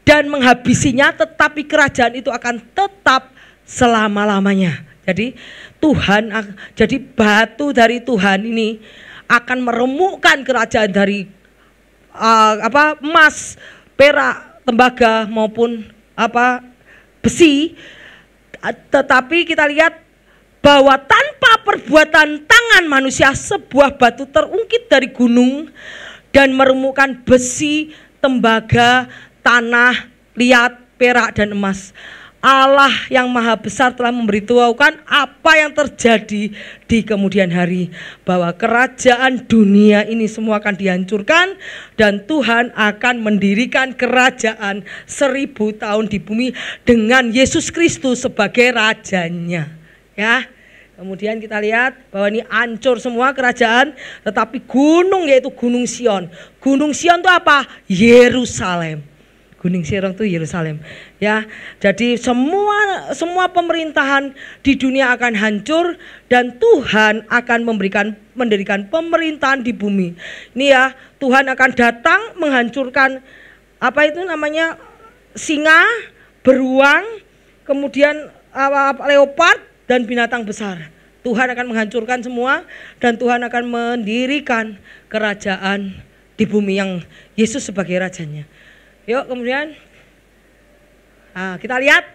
dan menghabisinya, tetapi kerajaan itu akan tetap selama-lamanya. Jadi jadi batu dari Tuhan ini akan meremukkan kerajaan dari emas, perak, tembaga maupun besi. Tetapi kita lihat bahwa tanpa perbuatan tangan manusia, sebuah batu terungkit dari gunung dan meremukkan besi, tembaga, tanah, liat, perak, dan emas. Allah yang maha besar telah memberitahukan apa yang terjadi di kemudian hari, bahwa kerajaan dunia ini semua akan dihancurkan dan Tuhan akan mendirikan kerajaan 1000 tahun di bumi dengan Yesus Kristus sebagai rajanya. Ya, Kemudian kita lihat bahwa ini hancur semua kerajaan, tetapi gunung yaitu Gunung Sion. Gunung Sion itu apa? Yerusalem. Gunung Sion itu Yerusalem. Ya, jadi semua pemerintahan di dunia akan hancur dan Tuhan akan mendirikan pemerintahan di bumi. Ini ya, Tuhan akan datang menghancurkan apa itu namanya singa, beruang, kemudian leopard dan binatang besar. Tuhan akan menghancurkan semua dan Tuhan akan mendirikan kerajaan di bumi yang Yesus sebagai rajanya. Yuk kemudian kita lihat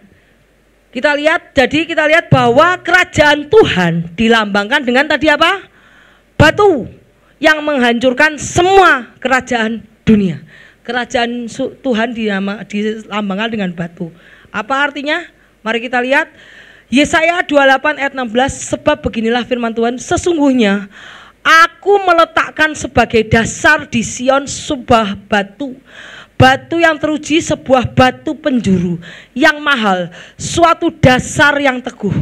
bahwa kerajaan Tuhan dilambangkan dengan tadi apa? Batu yang menghancurkan semua kerajaan dunia. Kerajaan Tuhan dilambangkan dengan batu. Apa artinya? Mari kita lihat Yesaya 28 ayat 16, sebab beginilah firman Tuhan, sesungguhnya aku meletakkan sebagai dasar di Sion sebuah batu, batu yang teruji, sebuah batu penjuru yang mahal, suatu dasar yang teguh.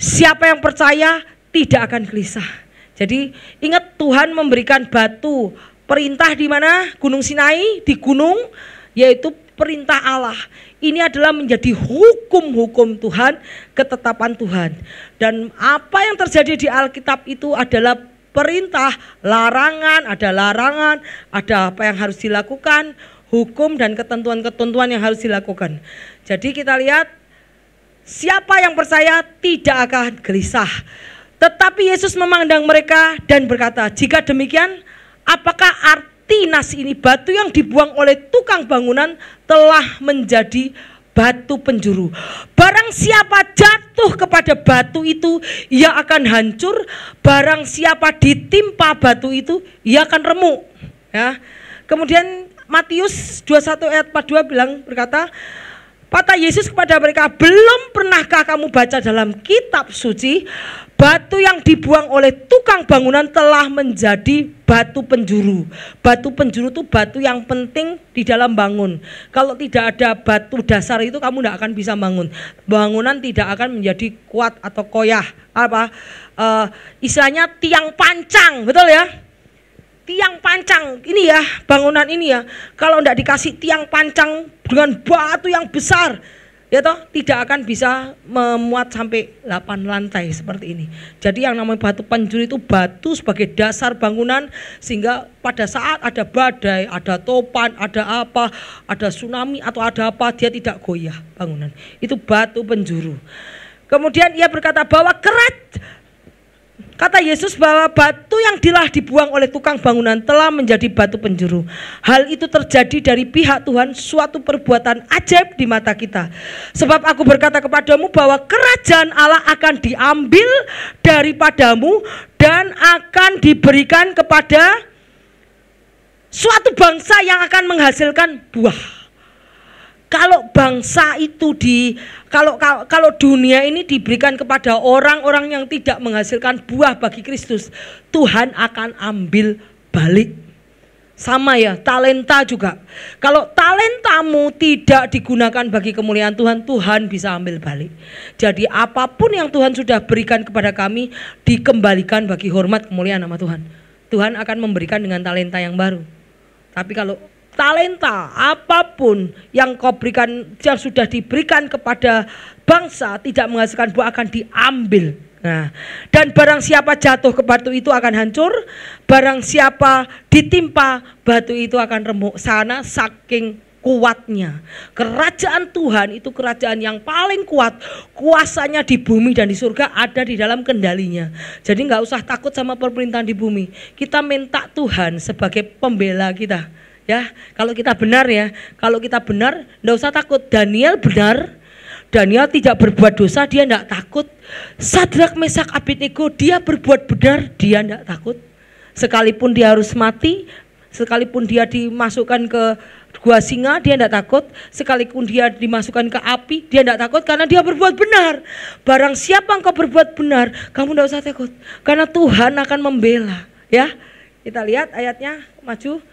Siapa yang percaya tidak akan gelisah. Jadi ingat, Tuhan memberikan batu perintah di mana? Gunung Sinai, di gunung, yaitu perintah Allah. Ini adalah menjadi hukum-hukum Tuhan, ketetapan Tuhan. Dan apa yang terjadi di Alkitab itu adalah perintah, larangan, ada apa yang harus dilakukan, hukum dan ketentuan-ketentuan yang harus dilakukan. Jadi kita lihat, siapa yang percaya tidak akan gelisah. Tetapi Yesus memandang mereka dan berkata, jika demikian, apakah arti nas ini? Batu yang dibuang oleh tukang bangunan telah menjadi batu penjuru. Barang siapa jatuh kepada batu itu, ia akan hancur. Barang siapa ditimpa batu itu, ia akan remuk. Ya. Kemudian Matius 21 ayat 42 berkata, kata Yesus kepada mereka, belum pernahkah kamu baca dalam kitab suci, batu yang dibuang oleh tukang bangunan telah menjadi batu penjuru. Batu penjuru itu batu yang penting di dalam bangun. Kalau tidak ada batu dasar itu kamu tidak akan bisa bangun. Bangunan tidak akan menjadi kuat atau koyah. Istilahnya tiang pancang, betul ya? Tiang pancang ini ya, bangunan ini ya, kalau tidak dikasih tiang pancang dengan batu yang besar, ya toh, tidak akan bisa memuat sampai 8 lantai seperti ini. Jadi yang namanya batu penjuru itu batu sebagai dasar bangunan, sehingga pada saat ada badai, ada topan, ada apa, ada tsunami atau ada apa, dia tidak goyah bangunan. Itu batu penjuru. Kemudian ia berkata bahwa kata Yesus bahwa batu yang dibuang oleh tukang bangunan telah menjadi batu penjuru. Hal itu terjadi dari pihak Tuhan, suatu perbuatan ajaib di mata kita. Sebab aku berkata kepadamu bahwa kerajaan Allah akan diambil daripadamu dan akan diberikan kepada suatu bangsa yang akan menghasilkan buah. Kalau bangsa itu kalau dunia ini diberikan kepada orang-orang yang tidak menghasilkan buah bagi Kristus, Tuhan akan ambil balik. Sama ya, talenta juga. Kalau talentamu tidak digunakan bagi kemuliaan Tuhan, Tuhan bisa ambil balik. Jadi apapun yang Tuhan sudah berikan kepada kami, dikembalikan bagi hormat kemuliaan nama Tuhan. Tuhan akan memberikan dengan talenta yang baru. Tapi kalau talenta apapun yang kau berikan, yang sudah diberikan kepada bangsa tidak menghasilkan buah, akan diambil. Nah, dan barang siapa jatuh ke batu itu akan hancur, barang siapa ditimpa batu itu akan remuk. Sana saking kuatnya kerajaan Tuhan, itu kerajaan yang paling kuat, kuasanya di bumi dan di surga ada di dalam kendalinya. Jadi nggak usah takut sama pemerintahan di bumi. Kita minta Tuhan sebagai pembela kita. Ya, kalau kita benar ya, kalau kita benar, enggak usah takut. Daniel benar, Daniel tidak berbuat dosa, dia enggak takut. Sadrak, Mesak, Abednego, dia berbuat benar, dia enggak takut. Sekalipun dia harus mati, sekalipun dia dimasukkan ke gua singa, dia enggak takut. Sekalipun dia dimasukkan ke api, dia enggak takut karena dia berbuat benar. Barang siapa engkau berbuat benar, kamu enggak usah takut, karena Tuhan akan membela. Ya, kita lihat ayatnya, maju.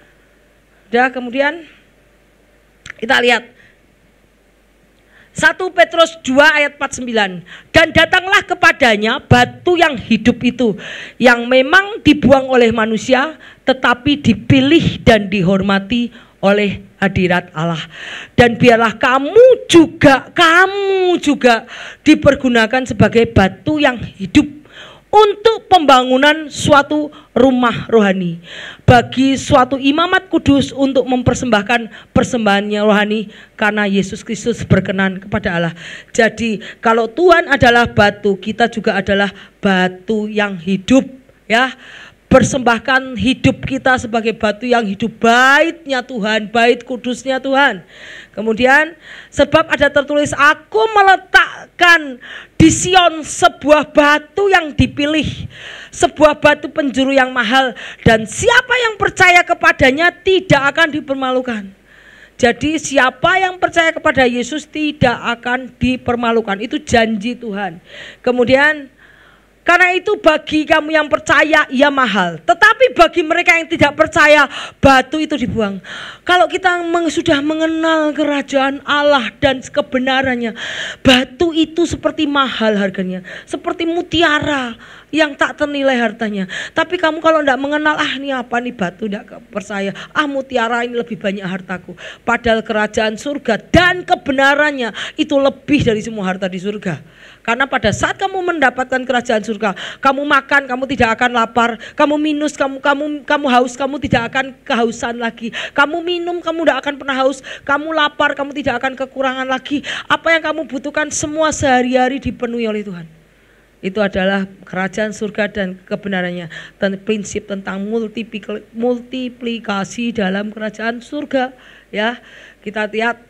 Kemudian kita lihat 1 Petrus 2 ayat 49. Dan datanglah kepadanya batu yang hidup itu, yang memang dibuang oleh manusia, tetapi dipilih dan dihormati oleh hadirat Allah. Dan biarlah kamu juga dipergunakan sebagai batu yang hidup untuk pembangunan suatu rumah rohani, bagi suatu imamat kudus untuk mempersembahkan persembahannya rohani, karena Yesus Kristus berkenan kepada Allah. Jadi kalau Tuhan adalah batu, kita juga adalah batu yang hidup, ya. Persembahkan hidup kita sebagai batu yang hidup, baitnya Tuhan, bait kudusnya Tuhan. Kemudian sebab ada tertulis, aku meletakkan di Sion sebuah batu yang dipilih, sebuah batu penjuru yang mahal, dan siapa yang percaya kepadanya tidak akan dipermalukan. Jadi siapa yang percaya kepada Yesus tidak akan dipermalukan, itu janji Tuhan. Kemudian karena itu bagi kamu yang percaya ia mahal, tetapi bagi mereka yang tidak percaya batu itu dibuang. Kalau kita sudah mengenal kerajaan Allah dan kebenarannya, batu itu seperti mahal harganya, seperti mutiara yang tak ternilai hartanya. Tapi kamu kalau tidak mengenal, ini apa nih batu, tidak percaya, mutiara ini lebih banyak hartaku. Padahal kerajaan surga dan kebenarannya itu lebih dari semua harta di surga. Karena pada saat kamu mendapatkan kerajaan surga, kamu makan, kamu tidak akan lapar. Kamu minus, kamu haus, kamu tidak akan kehausan lagi. Kamu minum, kamu tidak akan pernah haus. Kamu lapar, kamu tidak akan kekurangan lagi. Apa yang kamu butuhkan semua sehari-hari dipenuhi oleh Tuhan. Itu adalah kerajaan surga dan kebenarannya. Dan prinsip tentang multiplikasi dalam kerajaan surga. Ya, kita lihat.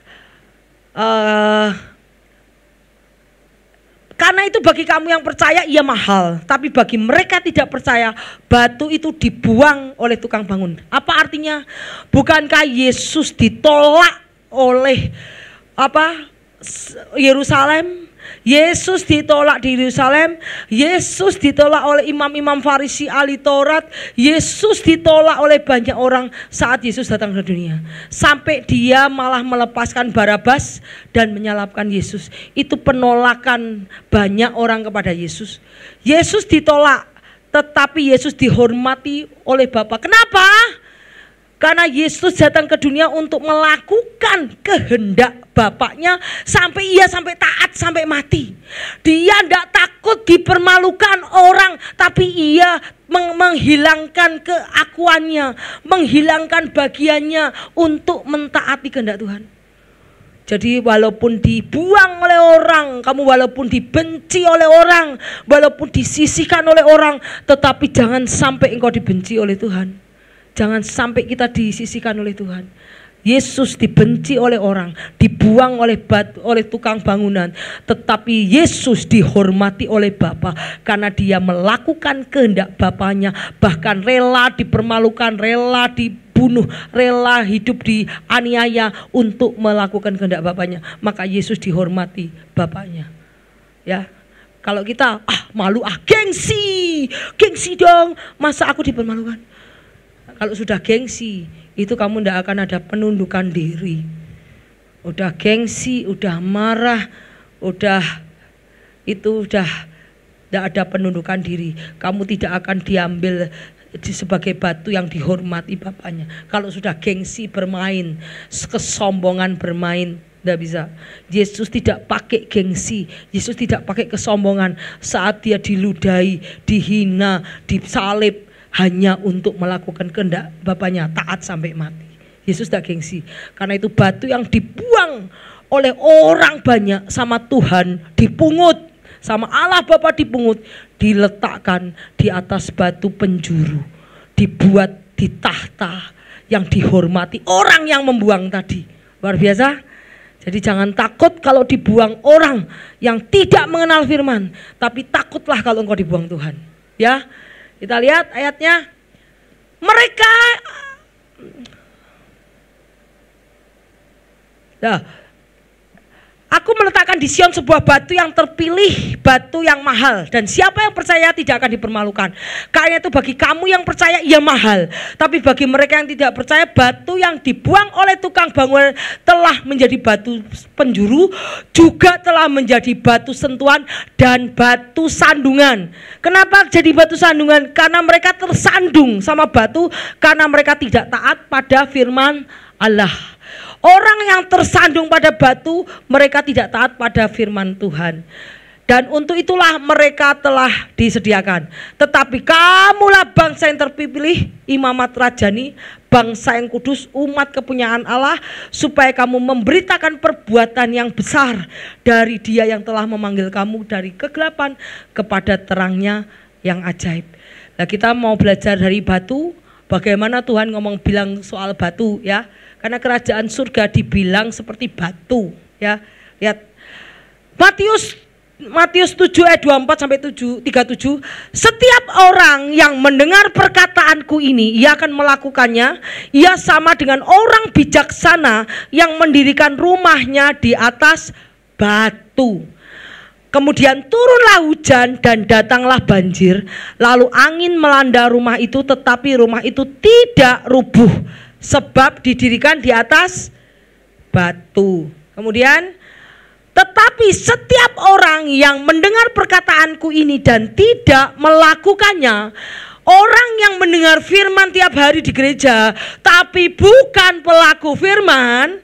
Karena itu bagi kamu yang percaya ia mahal, tapi bagi mereka tidak percaya batu itu dibuang oleh tukang bangun. Apa artinya? Bukankah Yesus ditolak oleh Yerusalem? Yesus ditolak di Yerusalem, Yesus ditolak oleh imam-imam Farisi ahli Taurat, Yesus ditolak oleh banyak orang saat Yesus datang ke dunia. Sampai dia malah melepaskan Barabas dan menyalabkan Yesus. Itu penolakan banyak orang kepada Yesus. Yesus ditolak, tetapi Yesus dihormati oleh Bapa. Kenapa? Karena Yesus datang ke dunia untuk melakukan kehendak Bapaknya sampai taat sampai mati. Dia tidak takut dipermalukan orang, tapi ia menghilangkan keakuannya, menghilangkan bagiannya untuk mentaati kehendak Tuhan. Jadi walaupun dibuang oleh orang, kamu walaupun dibenci oleh orang, walaupun disisihkan oleh orang, tetapi jangan sampai engkau dibenci oleh Tuhan. Jangan sampai kita disisihkan oleh Tuhan. Yesus dibenci oleh orang, dibuang oleh tukang bangunan, tetapi Yesus dihormati oleh Bapa karena dia melakukan kehendak Bapanya, bahkan rela dipermalukan, rela dibunuh, rela hidup dianiaya untuk melakukan kehendak Bapanya. Maka Yesus dihormati Bapanya. Ya. Kalau kita malu, gengsi dong, masa aku dipermalukan? Kalau sudah gengsi, itu kamu tidak akan ada penundukan diri. Udah gengsi, udah marah, udah tidak ada penundukan diri. Kamu tidak akan diambil sebagai batu yang dihormati Bapaknya. Kalau sudah gengsi bermain, kesombongan bermain, tidak bisa. Yesus tidak pakai gengsi, Yesus tidak pakai kesombongan saat dia diludahi, dihina, disalib, hanya untuk melakukan kehendak Bapaknya, taat sampai mati. Yesus tidak gengsi. Karena itu batu yang dibuang oleh orang banyak sama Tuhan dipungut, sama Allah Bapa dipungut, diletakkan di atas batu penjuru, dibuat di tahta yang dihormati orang yang membuang tadi. Luar biasa. Jadi jangan takut kalau dibuang orang yang tidak mengenal firman, tapi takutlah kalau engkau dibuang Tuhan. Ya. Kita lihat ayatnya. Mereka Aku meletakkan di Sion sebuah batu yang terpilih, batu yang mahal, dan siapa yang percaya tidak akan dipermalukan. Karena itu bagi kamu yang percaya ia mahal, tapi bagi mereka yang tidak percaya, batu yang dibuang oleh tukang bangunan telah menjadi batu penjuru, juga telah menjadi batu sentuhan dan batu sandungan. Kenapa jadi batu sandungan? Karena mereka tersandung sama batu, karena mereka tidak taat pada firman Allah. Orang yang tersandung pada batu, mereka tidak taat pada firman Tuhan. Dan untuk itulah mereka telah disediakan. Tetapi kamulah bangsa yang terpilih, imamat rajani, bangsa yang kudus, umat kepunyaan Allah, supaya kamu memberitakan perbuatan yang besar dari Dia yang telah memanggil kamu dari kegelapan kepada terangnya yang ajaib. Nah, kita mau belajar dari batu, bagaimana Tuhan bilang soal batu ya. Karena kerajaan surga dibilang seperti batu ya. Lihat Matius 7 ayat 24 sampai 37. Setiap orang yang mendengar perkataanku ini, ia akan melakukannya. Ia sama dengan orang bijaksana yang mendirikan rumahnya di atas batu. Kemudian turunlah hujan dan datanglah banjir. Lalu angin melanda rumah itu, tetapi rumah itu tidak rubuh, sebab didirikan di atas batu. Kemudian, tetapi setiap orang yang mendengar perkataanku ini dan tidak melakukannya, orang yang mendengar firman tiap hari di gereja, tapi bukan pelaku firman,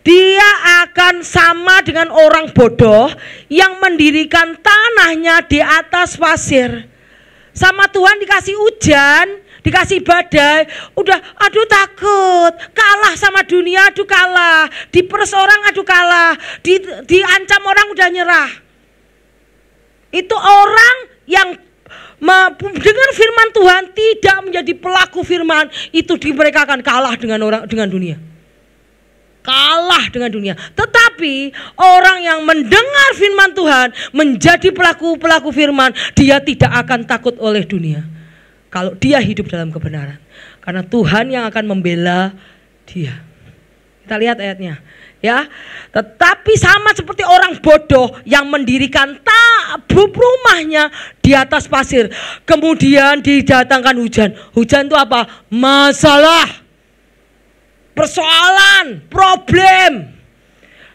dia akan sama dengan orang bodoh yang mendirikan tanahnya di atas pasir. Sama Tuhan dikasih hujan, dikasih badai, udah aduh takut, kalah sama dunia, aduh kalah, diperes orang, aduh kalah, diancam orang udah nyerah. Itu orang yang mendengar firman Tuhan tidak menjadi pelaku firman, itu mereka akan kalah dengan dunia. Kalah dengan dunia. Tetapi orang yang mendengar firman Tuhan menjadi pelaku firman, dia tidak akan takut oleh dunia. Kalau dia hidup dalam kebenaran, karena Tuhan yang akan membela dia. Kita lihat ayatnya ya. Tetapi sama seperti orang bodoh yang mendirikan rumahnya di atas pasir, kemudian didatangkan hujan. Hujan itu apa? Masalah, persoalan, problem.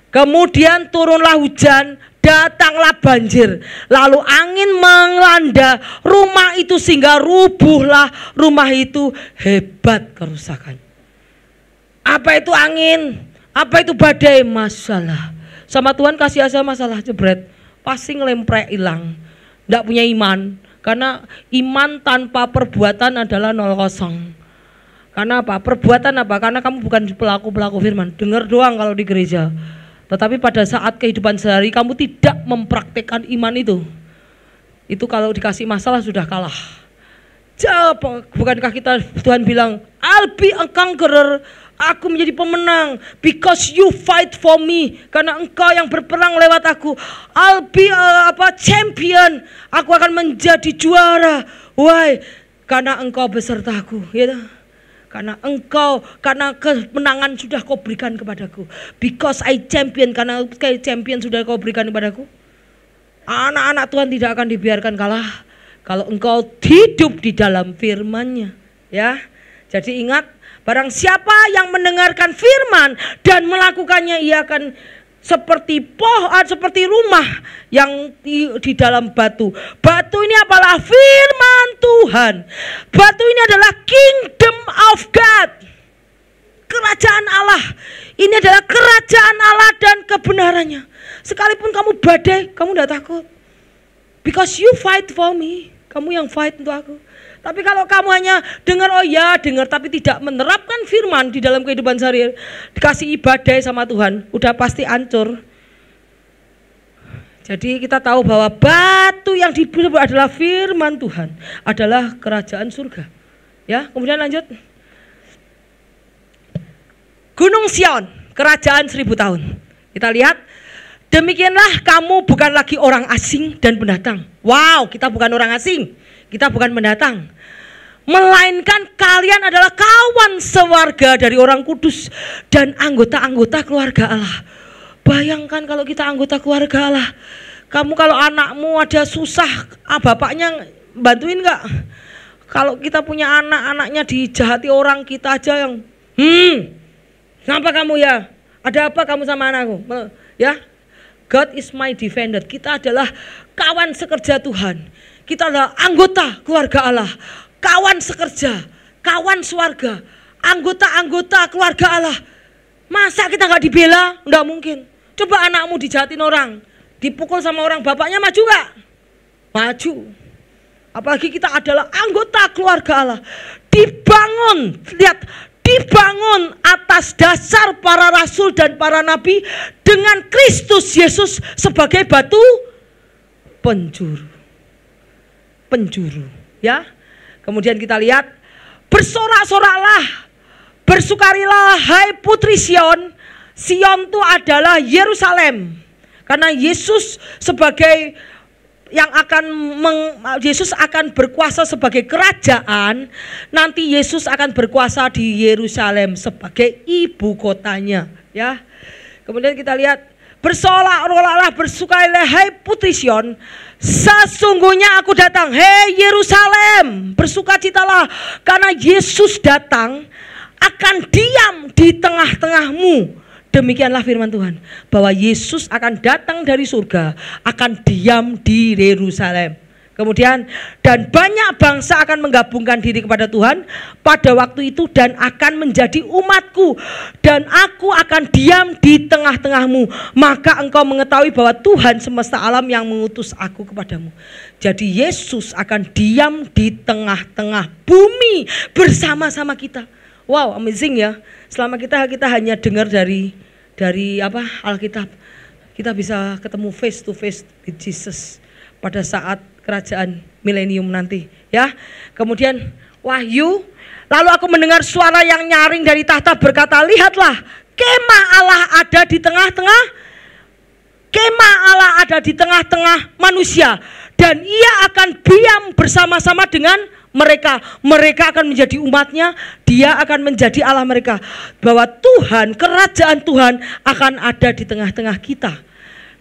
Kemudian turunlah hujan, datanglah banjir, lalu angin melanda rumah itu sehingga rubuhlah rumah itu, hebat kerusakan. Apa itu angin? Apa itu badai? Masalah. Sama Tuhan kasih aja masalah, jebret, pasti ngelemprek hilang. Tidak punya iman, karena iman tanpa perbuatan adalah 0-0. Karena apa? Perbuatan apa? Karena kamu bukan pelaku firman, dengar doang kalau di gereja. Tetapi pada saat kehidupan sehari kamu tidak mempraktekkan iman itu kalau dikasih masalah sudah kalah. Jawab, bukankah kita Tuhan bilang, I'll be a conqueror, aku menjadi pemenang, because you fight for me, karena engkau yang berperang lewat aku. I'll be champion, aku akan menjadi juara. Why? Karena engkau besertaku, gitu. Karena kemenangan sudah kau berikan kepadaku. Because I champion, karena champion sudah kau berikan kepadaku. Anak-anak Tuhan tidak akan dibiarkan kalah kalau engkau hidup di dalam firman-Nya, ya. Jadi ingat, barang siapa yang mendengarkan firman dan melakukannya, ia akan seperti rumah yang di dalam batu. Batu ini apalah? Firman Tuhan. Batu ini adalah kingdom of God, kerajaan Allah. Ini adalah kerajaan Allah dan kebenarannya. Sekalipun kamu badai, kamu tidak takut, because you fight for me. Kamu yang fight untuk aku. Tapi kalau kamu hanya dengar, oh ya dengar, tapi tidak menerapkan firman di dalam kehidupan sehari-hari, dikasih badai sama Tuhan, udah pasti hancur. Jadi kita tahu bahwa batu yang disebut adalah firman Tuhan, adalah kerajaan surga. Ya, kemudian lanjut. Gunung Sion, kerajaan 1000 tahun. Kita lihat, demikianlah kamu bukan lagi orang asing dan pendatang. Wow, kita bukan orang asing, kita bukan pendatang, melainkan kalian adalah kawan sewarga dari orang kudus dan anggota-anggota keluarga Allah. Bayangkan kalau kita anggota keluarga Allah. Kamu kalau anakmu ada susah, bapaknya bantuin nggak? Kalau kita punya anak-anaknya dijahati orang, kita aja yang kenapa kamu ya? Ada apa kamu sama anakku? Ya, God is my defender. Kita adalah kawan sekerja Tuhan. Kita adalah anggota keluarga Allah, kawan sekerja, kawan swarga, anggota-anggota keluarga Allah. Masa kita nggak dibela? Nggak mungkin. Coba anakmu dijahatin orang, dipukul sama orang, bapaknya maju nggak? Maju. Apalagi kita adalah anggota keluarga Allah. Dibangun, lihat, dibangun atas dasar para rasul dan para nabi dengan Kristus Yesus sebagai batu penjuru. Penjuru, ya. Kemudian kita lihat, bersorak-soraklah, bersukarilah hai putri Sion. Sion itu adalah Yerusalem. Karena Yesus sebagai yang Yesus akan berkuasa sebagai kerajaan, nanti Yesus akan berkuasa di Yerusalem sebagai ibu kotanya, ya. Kemudian kita lihat, bersorak-soraklah, bersukarilah hai putri Sion, sesungguhnya aku datang. Hei Yerusalem, bersukacitalah karena Yesus datang, akan diam di tengah-tengahmu. Demikianlah firman Tuhan, bahwa Yesus akan datang dari surga, akan diam di Yerusalem. Kemudian, dan banyak bangsa akan menggabungkan diri kepada Tuhan pada waktu itu dan akan menjadi umatku, dan aku akan diam di tengah-tengahmu. Maka engkau mengetahui bahwa Tuhan semesta alam yang mengutus aku kepadamu. Jadi Yesus akan diam di tengah-tengah bumi bersama-sama kita. Wow, amazing ya. Selama kita hanya dengar dari Alkitab, kita bisa ketemu face to face with Jesus pada saat kerajaan milenium nanti, ya. Kemudian Wahyu, lalu aku mendengar suara yang nyaring dari tahta berkata, lihatlah, kemah Allah ada di tengah-tengah, kemah Allah ada di tengah-tengah manusia, dan ia akan diam bersama-sama dengan mereka. Mereka akan menjadi umatnya, dia akan menjadi Allah mereka. Bahwa Tuhan, kerajaan Tuhan akan ada di tengah-tengah kita.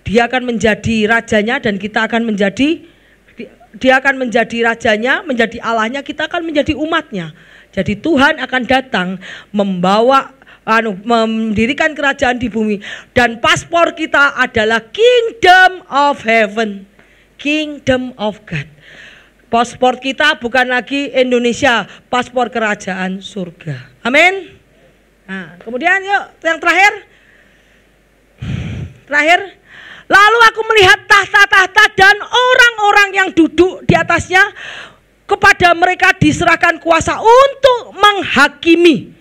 Dia akan menjadi rajanya dan kita akan menjadi, dia akan menjadi rajanya, menjadi Allahnya, kita akan menjadi umatnya. Jadi Tuhan akan datang membawa, mendirikan kerajaan di bumi. Dan paspor kita adalah Kingdom of Heaven, Kingdom of God. Paspor kita bukan lagi Indonesia, paspor kerajaan surga. Amin. Nah, kemudian yuk yang terakhir. Lalu aku melihat tahta-tahta dan orang-orang yang duduk di atasnya, kepada mereka diserahkan kuasa untuk menghakimi.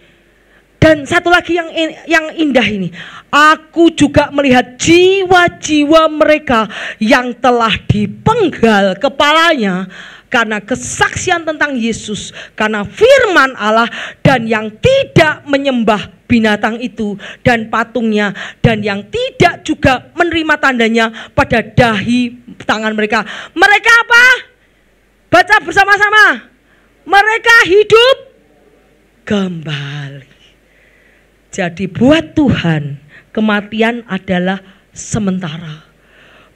Dan satu lagi yang indah ini, aku juga melihat jiwa-jiwa mereka yang telah dipenggal kepalanya karena kesaksian tentang Yesus, karena firman Allah, dan yang tidak menyembah binatang itu dan patungnya, dan yang tidak juga menerima tandanya pada dahi tangan mereka. Mereka apa? Baca bersama-sama. Mereka hidup kembali. Jadi buat Tuhan, kematian adalah sementara.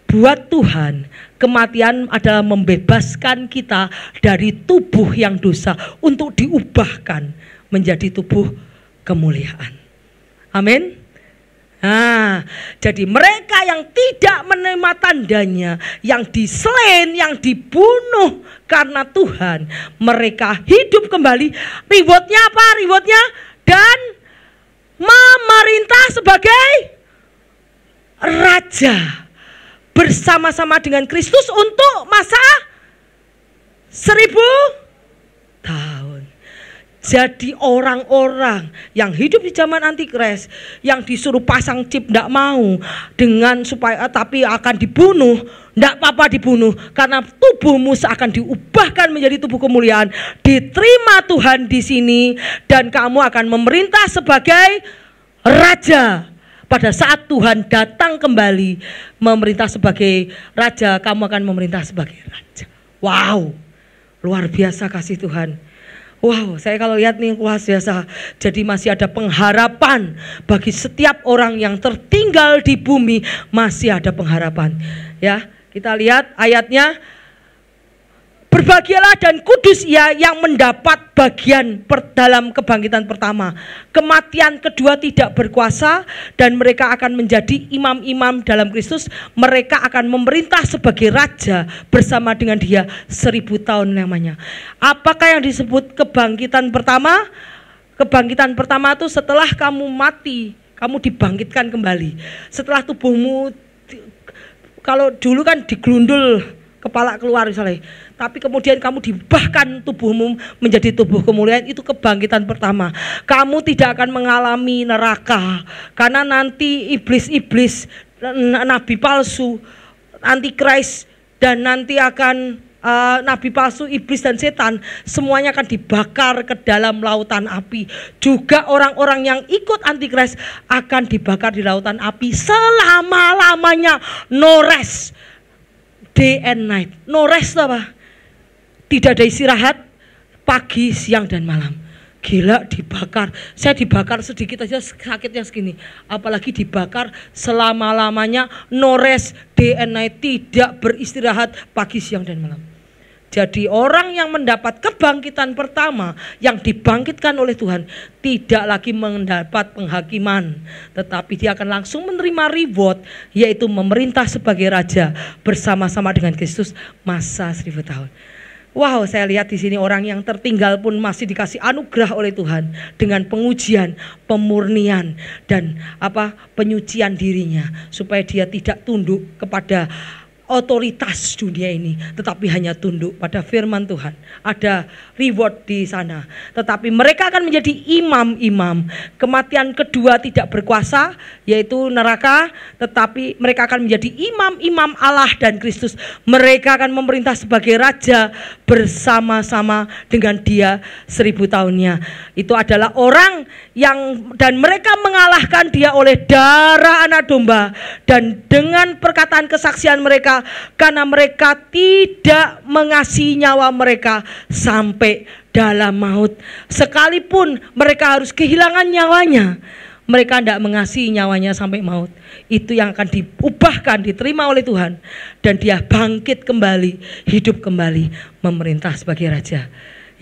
Buat Tuhan, kematian adalah membebaskan kita dari tubuh yang dosa untuk diubahkan menjadi tubuh kemuliaan. Amin. Nah, jadi mereka yang tidak menerima tandanya, yang diselain, yang dibunuh karena Tuhan, mereka hidup kembali. Rewardnya apa? Rewardnya, dan memerintah sebagai raja bersama-sama dengan Kristus untuk masa 1000 tahun. Jadi orang-orang yang hidup di zaman antikris, yang disuruh pasang chip tidak mau, dengan supaya tapi akan dibunuh, tidak apa-apa dibunuh, karena tubuhmu akan diubahkan menjadi tubuh kemuliaan, diterima Tuhan di sini, dan kamu akan memerintah sebagai raja. Pada saat Tuhan datang kembali memerintah sebagai raja, kamu akan memerintah sebagai raja. Wow, luar biasa kasih Tuhan. Wow, saya kalau lihat nih luar biasa. Jadi masih ada pengharapan bagi setiap orang yang tertinggal di bumi, masih ada pengharapan. Ya, kita lihat ayatnya. Berbahagialah dan kudus ia yang mendapat bagian dalam kebangkitan pertama. Kematian kedua tidak berkuasa dan mereka akan menjadi imam-imam dalam Kristus. Mereka akan memerintah sebagai raja bersama dengan dia 1000 tahun lamanya. Apakah yang disebut kebangkitan pertama? Kebangkitan pertama itu setelah kamu mati, kamu dibangkitkan kembali. Setelah tubuhmu, kalau dulu kan digelundul kepala keluar misalnya, tapi kemudian kamu dibahkan tubuhmu menjadi tubuh kemuliaan, itu kebangkitan pertama. Kamu tidak akan mengalami neraka, karena nanti iblis-iblis, nabi palsu, antikris, dan nanti akan nabi palsu, iblis dan setan, semuanya akan dibakar ke dalam lautan api. Juga orang-orang yang ikut antikris akan dibakar di lautan api selama-lamanya. No rest, day and night. No rest apa? Tidak ada istirahat, pagi, siang, dan malam. Gila, dibakar. Saya dibakar sedikit aja sakitnya segini. Apalagi dibakar selama-lamanya, no rest, day and night. Tidak beristirahat, pagi, siang, dan malam. Jadi orang yang mendapat kebangkitan pertama, yang dibangkitkan oleh Tuhan, tidak lagi mendapat penghakiman, tetapi dia akan langsung menerima reward, yaitu memerintah sebagai raja bersama-sama dengan Kristus masa 1000 tahun. Wow, saya lihat di sini orang yang tertinggal pun masih dikasih anugerah oleh Tuhan dengan pengujian, pemurnian, dan penyucian dirinya, supaya dia tidak tunduk kepada otoritas dunia ini, tetapi hanya tunduk pada firman Tuhan. Ada reward di sana. Tetapi mereka akan menjadi imam-imam. Kematian kedua tidak berkuasa, yaitu neraka, tetapi mereka akan menjadi imam-imam Allah dan Kristus. Mereka akan memerintah sebagai raja bersama-sama dengan dia 1000 tahunnya. Itu adalah orang yang, dan mereka mengalahkan dia oleh darah anak domba dan dengan perkataan kesaksian mereka, karena mereka tidak mengasihi nyawa mereka sampai dalam maut. Sekalipun mereka harus kehilangan nyawanya, mereka tidak mengasihi nyawanya sampai maut. Itu yang akan diubahkan, diterima oleh Tuhan, dan dia bangkit kembali, hidup kembali, memerintah sebagai raja.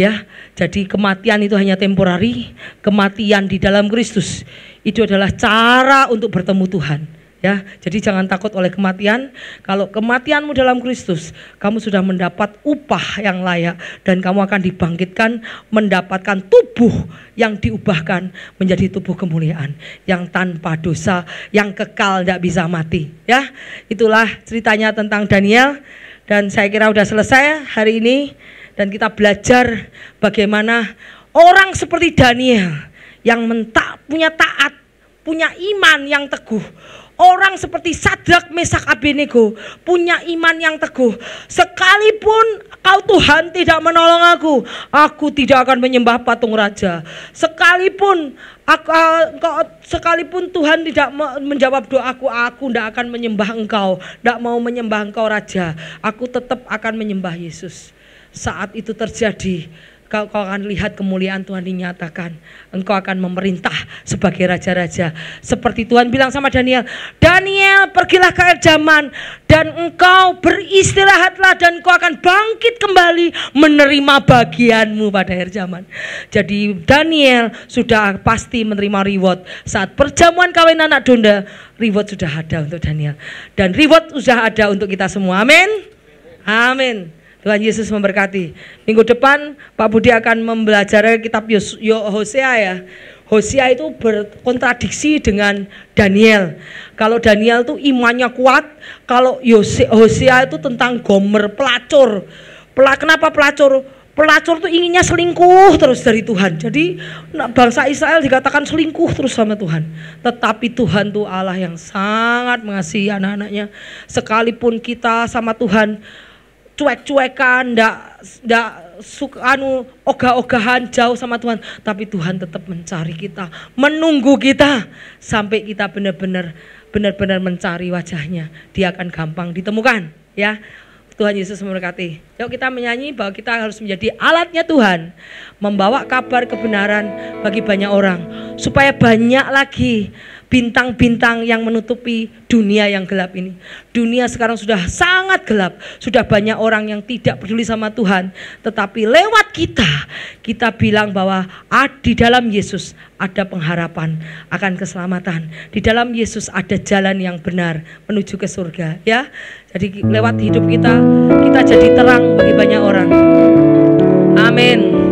Ya, jadi kematian itu hanya temporari. Kematian di dalam Kristus itu adalah cara untuk bertemu Tuhan. Ya, jadi jangan takut oleh kematian. Kalau kematianmu dalam Kristus, kamu sudah mendapat upah yang layak, dan kamu akan dibangkitkan mendapatkan tubuh yang diubahkan menjadi tubuh kemuliaan yang tanpa dosa, yang kekal, tidak bisa mati. Ya, itulah ceritanya tentang Daniel, dan saya kira sudah selesai hari ini, dan kita belajar bagaimana orang seperti Daniel yang punya taat, punya iman yang teguh. Orang seperti Sadrak, Mesak, Abednego punya iman yang teguh. Sekalipun kau Tuhan tidak menolong aku tidak akan menyembah patung raja. Sekalipun Tuhan tidak menjawab doaku, aku tidak akan menyembah engkau, tidak mau menyembah engkau raja. Aku tetap akan menyembah Yesus. Saat itu terjadi, kau akan lihat kemuliaan Tuhan dinyatakan. Engkau akan memerintah sebagai raja-raja. Seperti Tuhan bilang sama Daniel, Daniel, pergilah ke akhir zaman dan engkau beristirahatlah, dan engkau akan bangkit kembali menerima bagianmu pada akhir zaman. Jadi Daniel sudah pasti menerima reward. Saat perjamuan kawin anak domba, reward sudah ada untuk Daniel, dan reward sudah ada untuk kita semua. Amin. Amin. Tuhan Yesus memberkati. Minggu depan Pak Budi akan mempelajari kitab Hosea ya. Hosea itu berkontradiksi dengan Daniel. Kalau Daniel itu imannya kuat, kalau Hosea itu tentang Gomer, pelacur. Kenapa pelacur? Pelacur itu inginnya selingkuh terus dari Tuhan. Jadi bangsa Israel dikatakan selingkuh terus sama Tuhan. Tetapi Tuhan itu Allah yang sangat mengasihi anak-anaknya. Sekalipun kita sama Tuhan cuek-cuekan, ndak suka ogah-ogahan jauh sama Tuhan, tapi Tuhan tetap mencari kita, menunggu kita sampai kita benar-benar mencari wajahnya. Dia akan gampang ditemukan, ya. Tuhan Yesus memberkati. Yuk kita menyanyi bahwa kita harus menjadi alatnya Tuhan, membawa kabar kebenaran bagi banyak orang, supaya banyak lagi bintang-bintang yang menutupi dunia yang gelap ini. Dunia sekarang sudah sangat gelap, sudah banyak orang yang tidak peduli sama Tuhan, tetapi lewat kita bilang bahwa di dalam Yesus ada pengharapan akan keselamatan. Di dalam Yesus ada jalan yang benar menuju ke surga, ya. Jadi lewat hidup kita jadi terang bagi banyak orang. Amin.